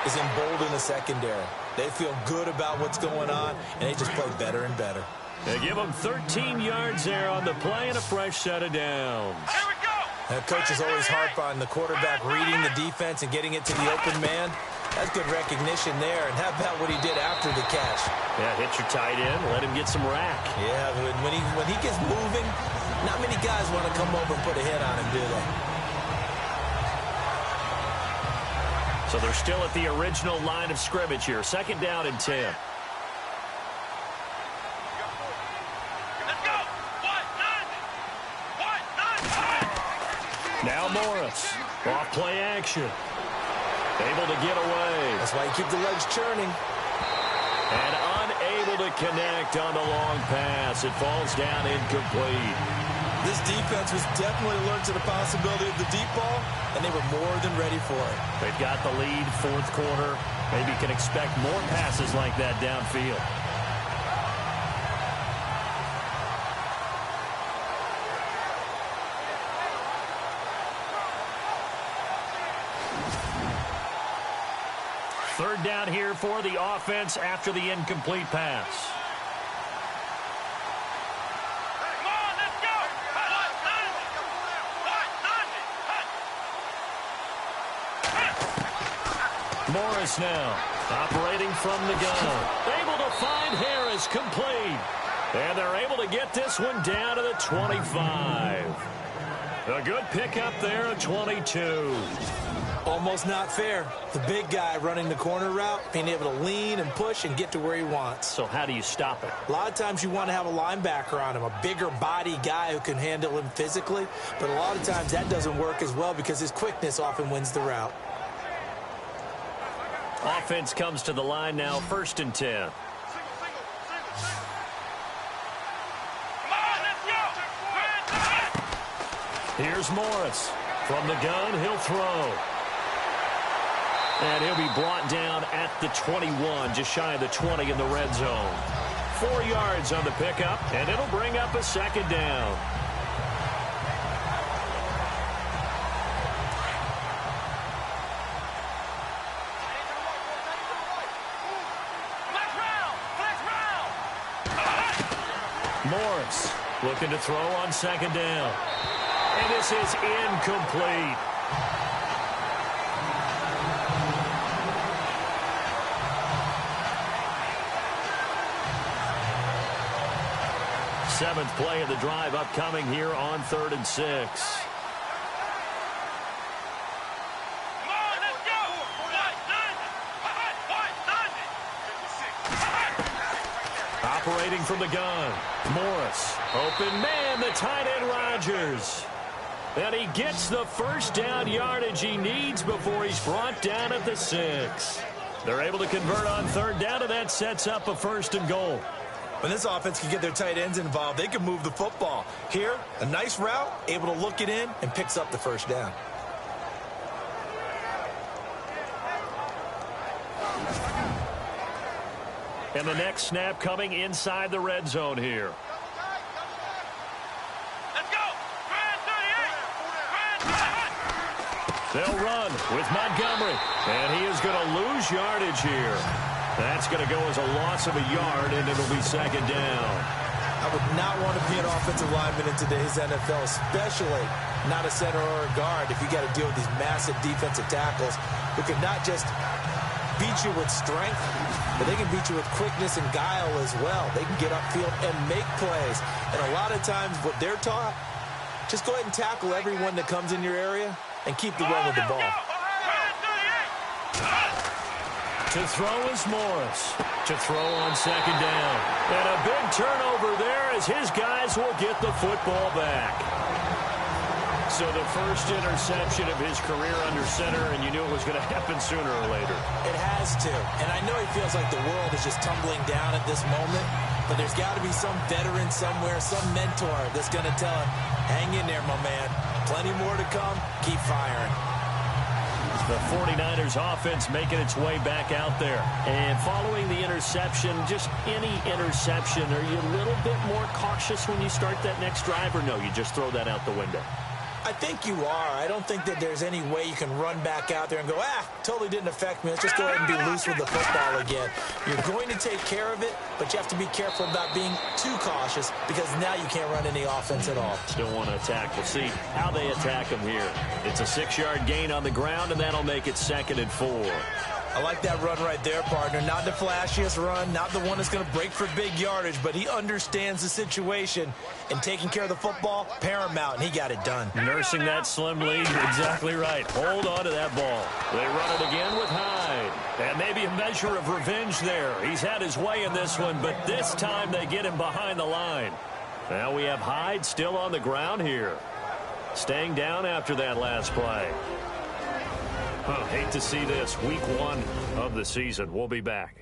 is embolden the secondary. They feel good about what's going on, and they just play better and better. They give them 13 yards there on the play and a fresh set of downs. Here we go. Coach is always harp on the quarterback reading the defense and getting it to the open man. That's good recognition there. And how about what he did after the catch? Yeah, hit your tight end, let him get some rack. Yeah, when he gets moving, not many guys want to come over and put a hit on him, do they? So they're still at the original line of scrimmage here. 2nd down and 10. Now Morris, off play action. Able to get away. That's why you keep the legs churning. And unable to connect on the long pass. It falls down incomplete. This defense was definitely alert to the possibility of the deep ball, and they were more than ready for it. They've got the lead, 4th quarter. Maybe can expect more passes like that downfield. Third down here for the offense after the incomplete pass. Come on, let's go! Morris now, operating from the gun. Able to find Harris, complete. And they're able to get this one down to the 25. A good pickup there at 22. Almost not fair. The big guy running the corner route, being able to lean and push and get to where he wants. So how do you stop it? A lot of times you want to have a linebacker on him, a bigger body guy who can handle him physically. But a lot of times that doesn't work as well because his quickness often wins the route. Offense comes to the line now, 1st and 10. Here's Morris. From the gun, he'll throw. And he'll be brought down at the 21, just shy of the 20 in the red zone. 4 yards on the pickup, and it'll bring up a 2nd down. Morris looking to throw on 2nd down. And this is incomplete. Seventh play of the drive upcoming here on 3rd and 6. Operating from the gun. Morris. Open man, the tight end Rodgers. And he gets the 1st down yardage he needs before he's brought down at the 6. They're able to convert on 3rd down, and that sets up a 1st and goal. When this offense can get their tight ends involved, they can move the football. Here, a nice route, able to look it in, and picks up the 1st down. And the next snap coming inside the red zone here. Let's go! They'll run with Montgomery. And he is going to lose yardage here. That's going to go as a loss of a yard, and it'll be 2nd down. I would not want to be an offensive lineman in today's NFL, especially not a center or a guard if you got to deal with these massive defensive tackles who can not just beat you with strength, but they can beat you with quickness and guile as well. They can get upfield and make plays. And a lot of times what they're taught, just go ahead and tackle everyone that comes in your area and keep the run with the ball. To throw is Morris. To throw on 2nd down. And a big turnover there as his guys will get the football back. So the first interception of his career under center, and you knew it was going to happen sooner or later. It has to. And I know he feels like the world is just tumbling down at this moment, but there's got to be some veteran somewhere, some mentor that's going to tell him, hang in there, my man. Plenty more to come. Keep firing. The 49ers offense making its way back out there. And following the interception, just any interception, are you a little bit more cautious when you start that next drive, or no, you just throw that out the window? I think you are. I don't think that there's any way you can run back out there and go, totally didn't affect me. Let's just go ahead and be loose with the football again. You're going to take care of it, but you have to be careful about being too cautious because now you can't run any offense at all. Still want to attack. We'll see how they attack him here. It's a 6-yard gain on the ground, and that'll make it 2nd and 4. I like that run right there, partner. Not the flashiest run, not the one that's going to break for big yardage, but he understands the situation, and taking care of the football, paramount, and he got it done. Nursing that slim lead, you're exactly right. Hold on to that ball. They run it again with Hyde. And maybe a measure of revenge there. He's had his way in this one, but this time they get him behind the line. Now we have Hyde still on the ground here. Staying down after that last play. Hate to see this. Week 1 of the season. We'll be back.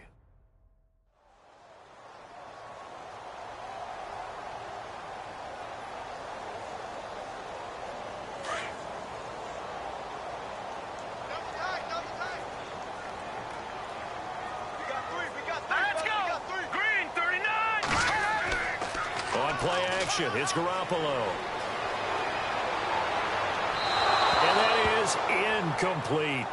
Green 39. On play action, it's Garoppolo. And that is incomplete.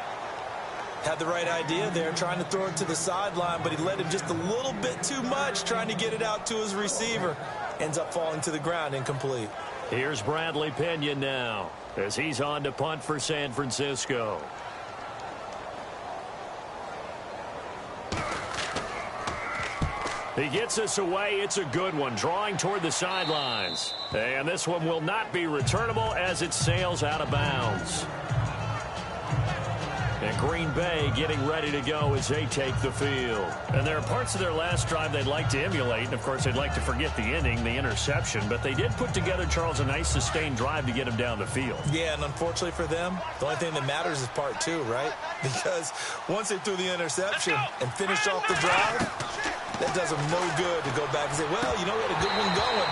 Had the right idea there, trying to throw it to the sideline, but he led him just a little bit too much, trying to get it out to his receiver. Ends up falling to the ground, incomplete. Here's Bradley Pinion now, as he's on to punt for San Francisco. He gets us away. It's a good one, drawing toward the sidelines. And this one will not be returnable as it sails out of bounds. And Green Bay getting ready to go as they take the field. And there are parts of their last drive they'd like to emulate. And, of course, they'd like to forget the inning, the interception. But they did put together, Charles, a nice sustained drive to get him down the field. Yeah, and unfortunately for them, the only thing that matters is part 2, right? Because once they threw the interception and finished off the drive, that does them no good to go back and say, well, you know, we had a good one going.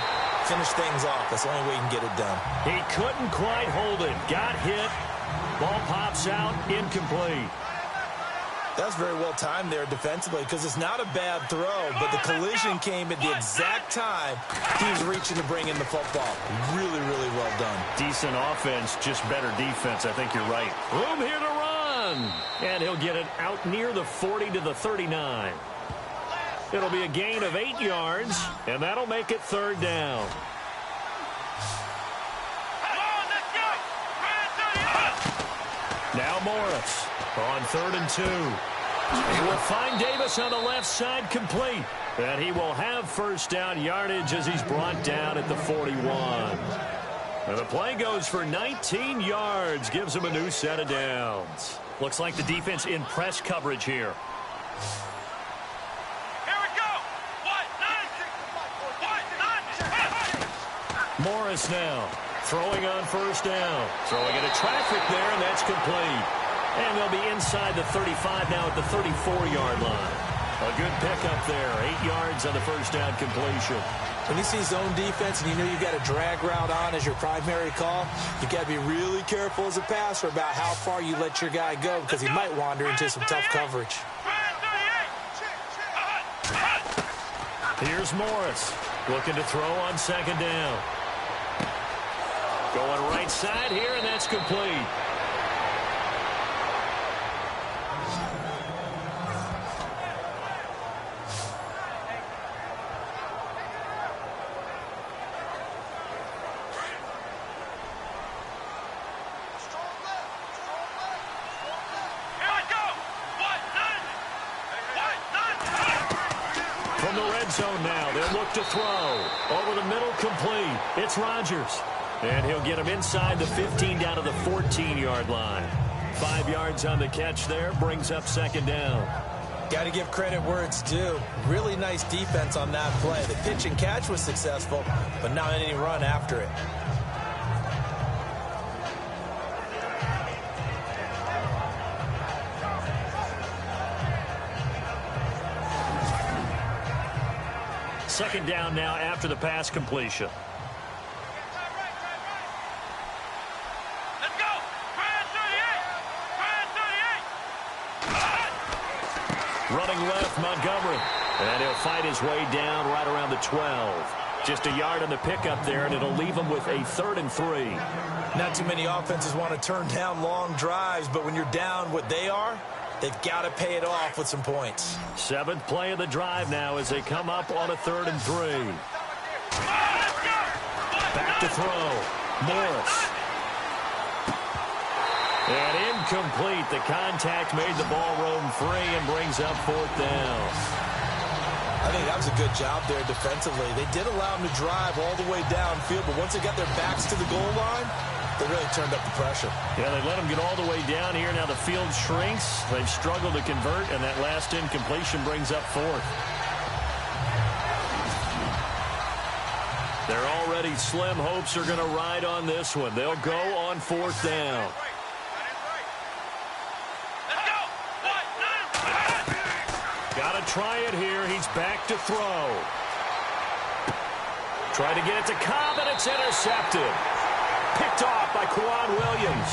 Finish things off. That's the only way you can get it done. He couldn't quite hold it. Got hit. Ball pops out, incomplete. That's very well timed there defensively because it's not a bad throw, but the collision came at the exact time he was reaching to bring in the football. Really, really well done. Decent offense, just better defense. I think you're right. Room here to run. And he'll get it out near the 40 to the 39. It'll be a gain of 8 yards, and that'll make it 3rd down. Now Morris on 3rd and 2. He will find Davis on the left side, complete. And he will have 1st down yardage as he's brought down at the 41. And the play goes for 19 yards, gives him a new set of downs. Looks like the defense in press coverage here. Morris now throwing on 1st down. Throwing into traffic there, and that's complete. And they'll be inside the 35 now at the 34-yard line. A good pickup there. 8 yards on the 1st down completion. When you see zone defense and you know you've got a drag route on as your primary call, you've got to be really careful as a passer about how far you let your guy go because he might wander into some tough coverage. Here's Morris looking to throw on 2nd down. Going right side here, and that's complete. From the red zone now, they'll look to throw. Over the middle, complete. It's Rodgers. And he'll get him inside the 15 down to the 14-yard line. 5 yards on the catch there, brings up 2nd down. Got to give credit where it's due. Really nice defense on that play. The pitch and catch was successful, but not any run after it. Second down now after the pass completion. Let's go! Brad 38! Running left, Montgomery. And he'll fight his way down right around the 12. Just a yard on the pickup there, and it'll leave him with a 3rd and 3. Not too many offenses want to turn down long drives, but when you're down what they are, they've got to pay it off with some points. 7th play of the drive now as they come up on a 3rd and 3. Back to throw. Morris. And incomplete. The contact made the ball roam free and brings up 4th down. I think that was a good job there defensively. They did allow them to drive all the way downfield, but once they got their backs to the goal line, they really turned up the pressure. Yeah, they let them get all the way down here. Now the field shrinks. They've struggled to convert, and that last incompletion brings up 4th. Their already slim hopes are going to ride on this one. They'll go on 4th down. Got to try it here. He's back to throw. Try to get it to Cobb, and it's intercepted. Picked off by Quan Williams.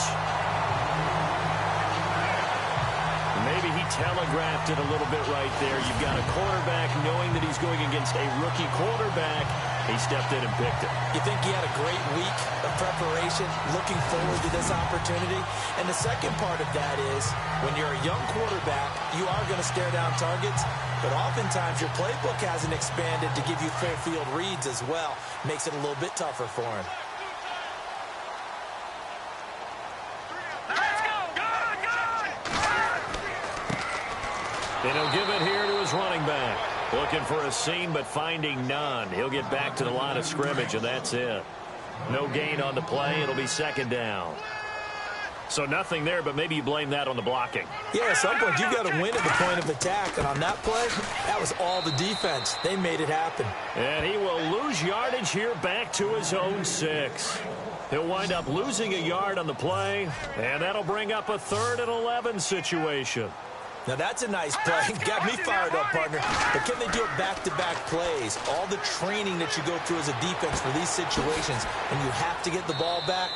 Maybe he telegraphed it a little bit right there. You've got a quarterback knowing that he's going against a rookie quarterback. He stepped in and picked it. You think he had a great week of preparation, looking forward to this opportunity? And the second part of that is, when you're a young quarterback, you are going to stare down targets, but oftentimes your playbook hasn't expanded to give you full field reads as well. Makes it a little bit tougher for him. And he'll give it here to his running back. Looking for a seam, but finding none. He'll get back to the line of scrimmage, and that's it. No gain on the play. It'll be 2nd down. So nothing there, but maybe you blame that on the blocking. Yeah, at some point, you've got to win at the point of attack. And on that play, that was all the defense. They made it happen. And he will lose yardage here back to his own 6. He'll wind up losing a yard on the play, and that'll bring up a 3rd and 11 situation. Now, that's a nice play. Got me fired up, partner. But can they do it back-to-back plays? All the training that you go through as a defense for these situations, and you have to get the ball back.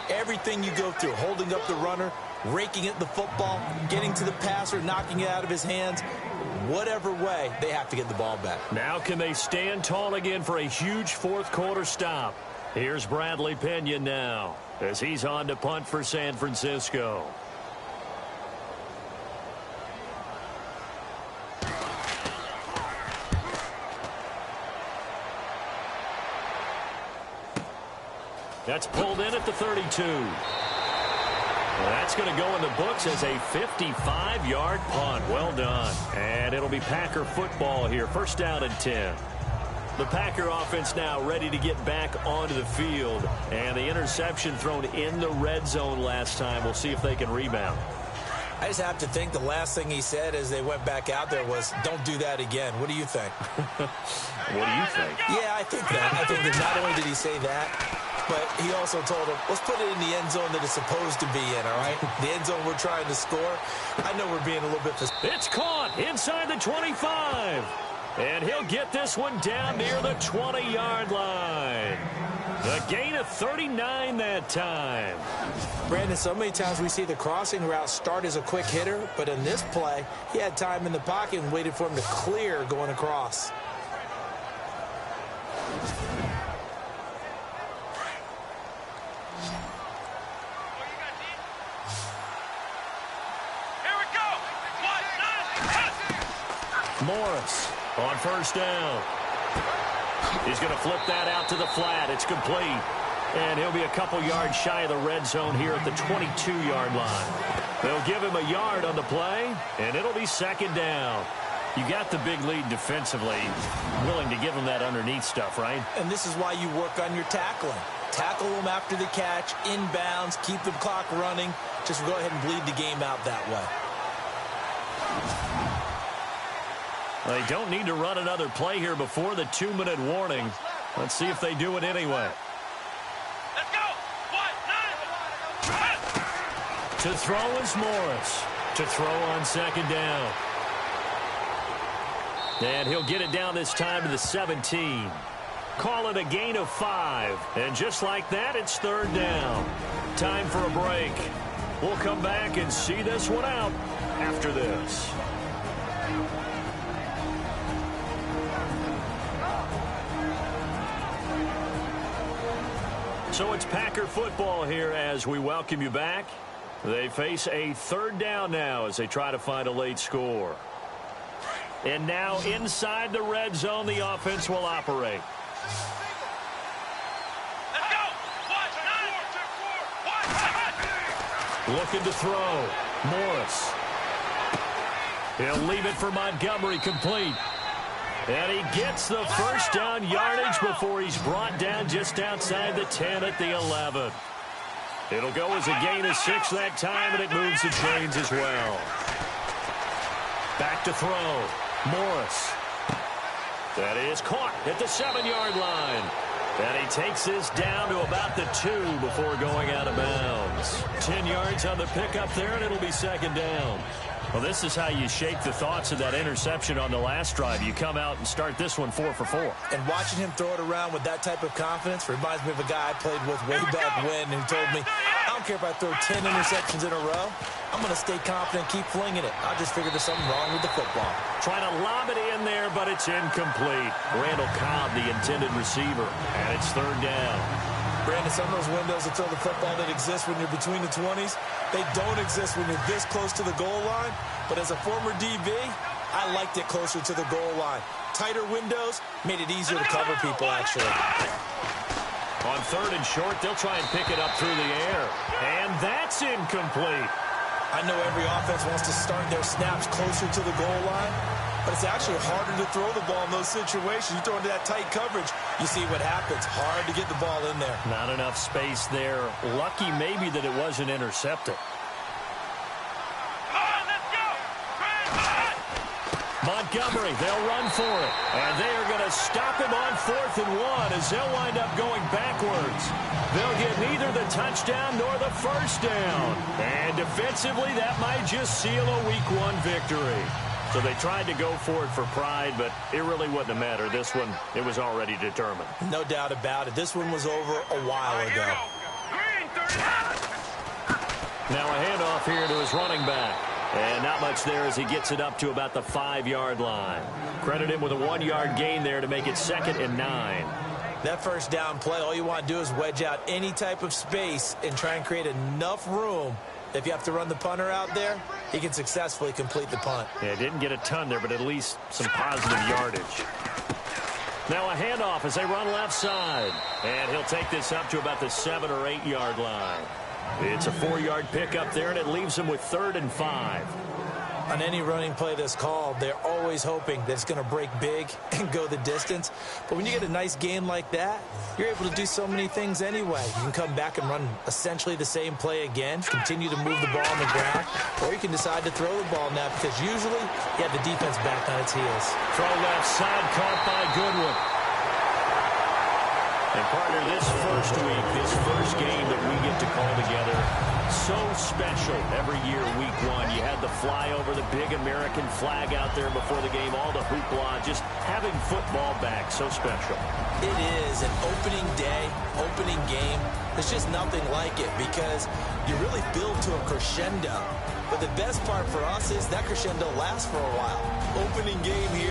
Everything you go through, holding up the runner, raking at the football, getting to the passer, knocking it out of his hands. Whatever way, they have to get the ball back. Now can they stand tall again for a huge 4th quarter stop? Here's Bradley Pena now as he's on to punt for San Francisco. That's pulled in at the 32. Well, that's going to go in the books as a 55-yard punt. Well done. And it'll be Packer football here. 1st down and 10. The Packer offense now ready to get back onto the field. And the interception thrown in the red zone last time. We'll see if they can rebound. I just have to think the last thing he said as they went back out there was, don't do that again. What do you think? What do you think? Yeah, I think that. I think that not only did he say that, but he also told him, let's put it in the end zone that it's supposed to be in, all right? The end zone we're trying to score. I know we're being a little bit... It's caught inside the 25. And he'll get this one down near the 20-yard line. The gain of 39 that time. Brandon, so many times we see the crossing route start as a quick hitter, but in this play, he had time in the pocket and waited for him to clear going across. Morris on 1st down. He's going to flip that out to the flat. It's complete. And he'll be a couple yards shy of the red zone here at the 22-yard line. They'll give him a yard on the play, and it'll be 2nd down. You got the big lead defensively, willing to give him that underneath stuff, right? And this is why you work on your tackling. Tackle them after the catch, inbounds, keep the clock running. Just go ahead and bleed the game out that way. They don't need to run another play here before the 2-minute warning. Let's see if they do it anyway. Let's go. 1, 9. To throw is Morris. To throw on 2nd down. And he'll get it down this time to the 17. Call it a gain of 5. And just like that, it's 3rd down. Time for a break. We'll come back and see this one out after this. So it's Packer football here as we welcome you back. They face a 3rd down now as they try to find a late score. And now inside the red zone, the offense will operate. Let's go. 1, 9. Looking to throw. Morris. He'll leave it for Montgomery, complete. And he gets the first down yardage before he's brought down just outside the 10 at the 11. It'll go as a gain of 6 that time, and it moves the chains as well. Back to throw. Morris. That is caught at the 7-yard line. And he takes this down to about the 2 before going out of bounds. 10 yards on the pickup there, and it'll be second down. Well, this is how you shake the thoughts of that interception on the last drive. You come out and start this one 4 for 4. And watching him throw it around with that type of confidence reminds me of a guy I played with way back when who told me, I don't care if I throw 10 interceptions in a row. I'm going to stay confident, keep flinging it. I just figured there's something wrong with the football. Trying to lob it in there, but it's incomplete. Randall Cobb, the intended receiver, and it's third down. Brandon, some of those windows to throw the football that exist when you're between the 20s, they don't exist when you're this close to the goal line. But as a former DB, I liked it closer to the goal line. Tighter windows made it easier to cover people, actually. On third and short, they'll try and pick it up through the air. And that's incomplete. I know every offense wants to start their snaps closer to the goal line, but it's actually harder to throw the ball in those situations. You throw into that tight coverage, you see what happens. Hard to get the ball in there. Not enough space there. Lucky maybe that it wasn't intercepted. Montgomery, they'll run for it. And they are going to stop him on 4th and 1 as they'll wind up going backwards. They'll get neither the touchdown nor the first down. And defensively, that might just seal a Week 1 victory. So they tried to go for it for pride, but it really wouldn't have mattered. This one, it was already determined. No doubt about it. This one was over a while ago. Now a handoff here to his running back. And not much there as he gets it up to about the 5-yard line. Credit him with a 1-yard gain there to make it 2nd and 9. That first down play, all you want to do is wedge out any type of space and try and create enough room. If you have to run the punter out there, he can successfully complete the punt. Yeah, didn't get a ton there, but at least some positive yardage. Now a handoff as they run left side. And he'll take this up to about the 7- or 8-yard line. It's a 4-yard pickup there, and it leaves them with 3rd and 5. On any running play that's called, they're always hoping that it's going to break big and go the distance. But when you get a nice gain like that, you're able to do so many things anyway. You can come back and run essentially the same play again, continue to move the ball on the ground, or you can decide to throw the ball now because usually you have the defense back on its heels. Throw left side, caught by Goodwin. And partner, this first week, this first game that we get to call together, so special every year, Week 1. You had the flyover, the big American flag out there before the game, all the hoopla, just having football back, so special. It is an opening day, opening game. There's just nothing like it because you really build to a crescendo. But the best part for us is that crescendo lasts for a while. Opening game here.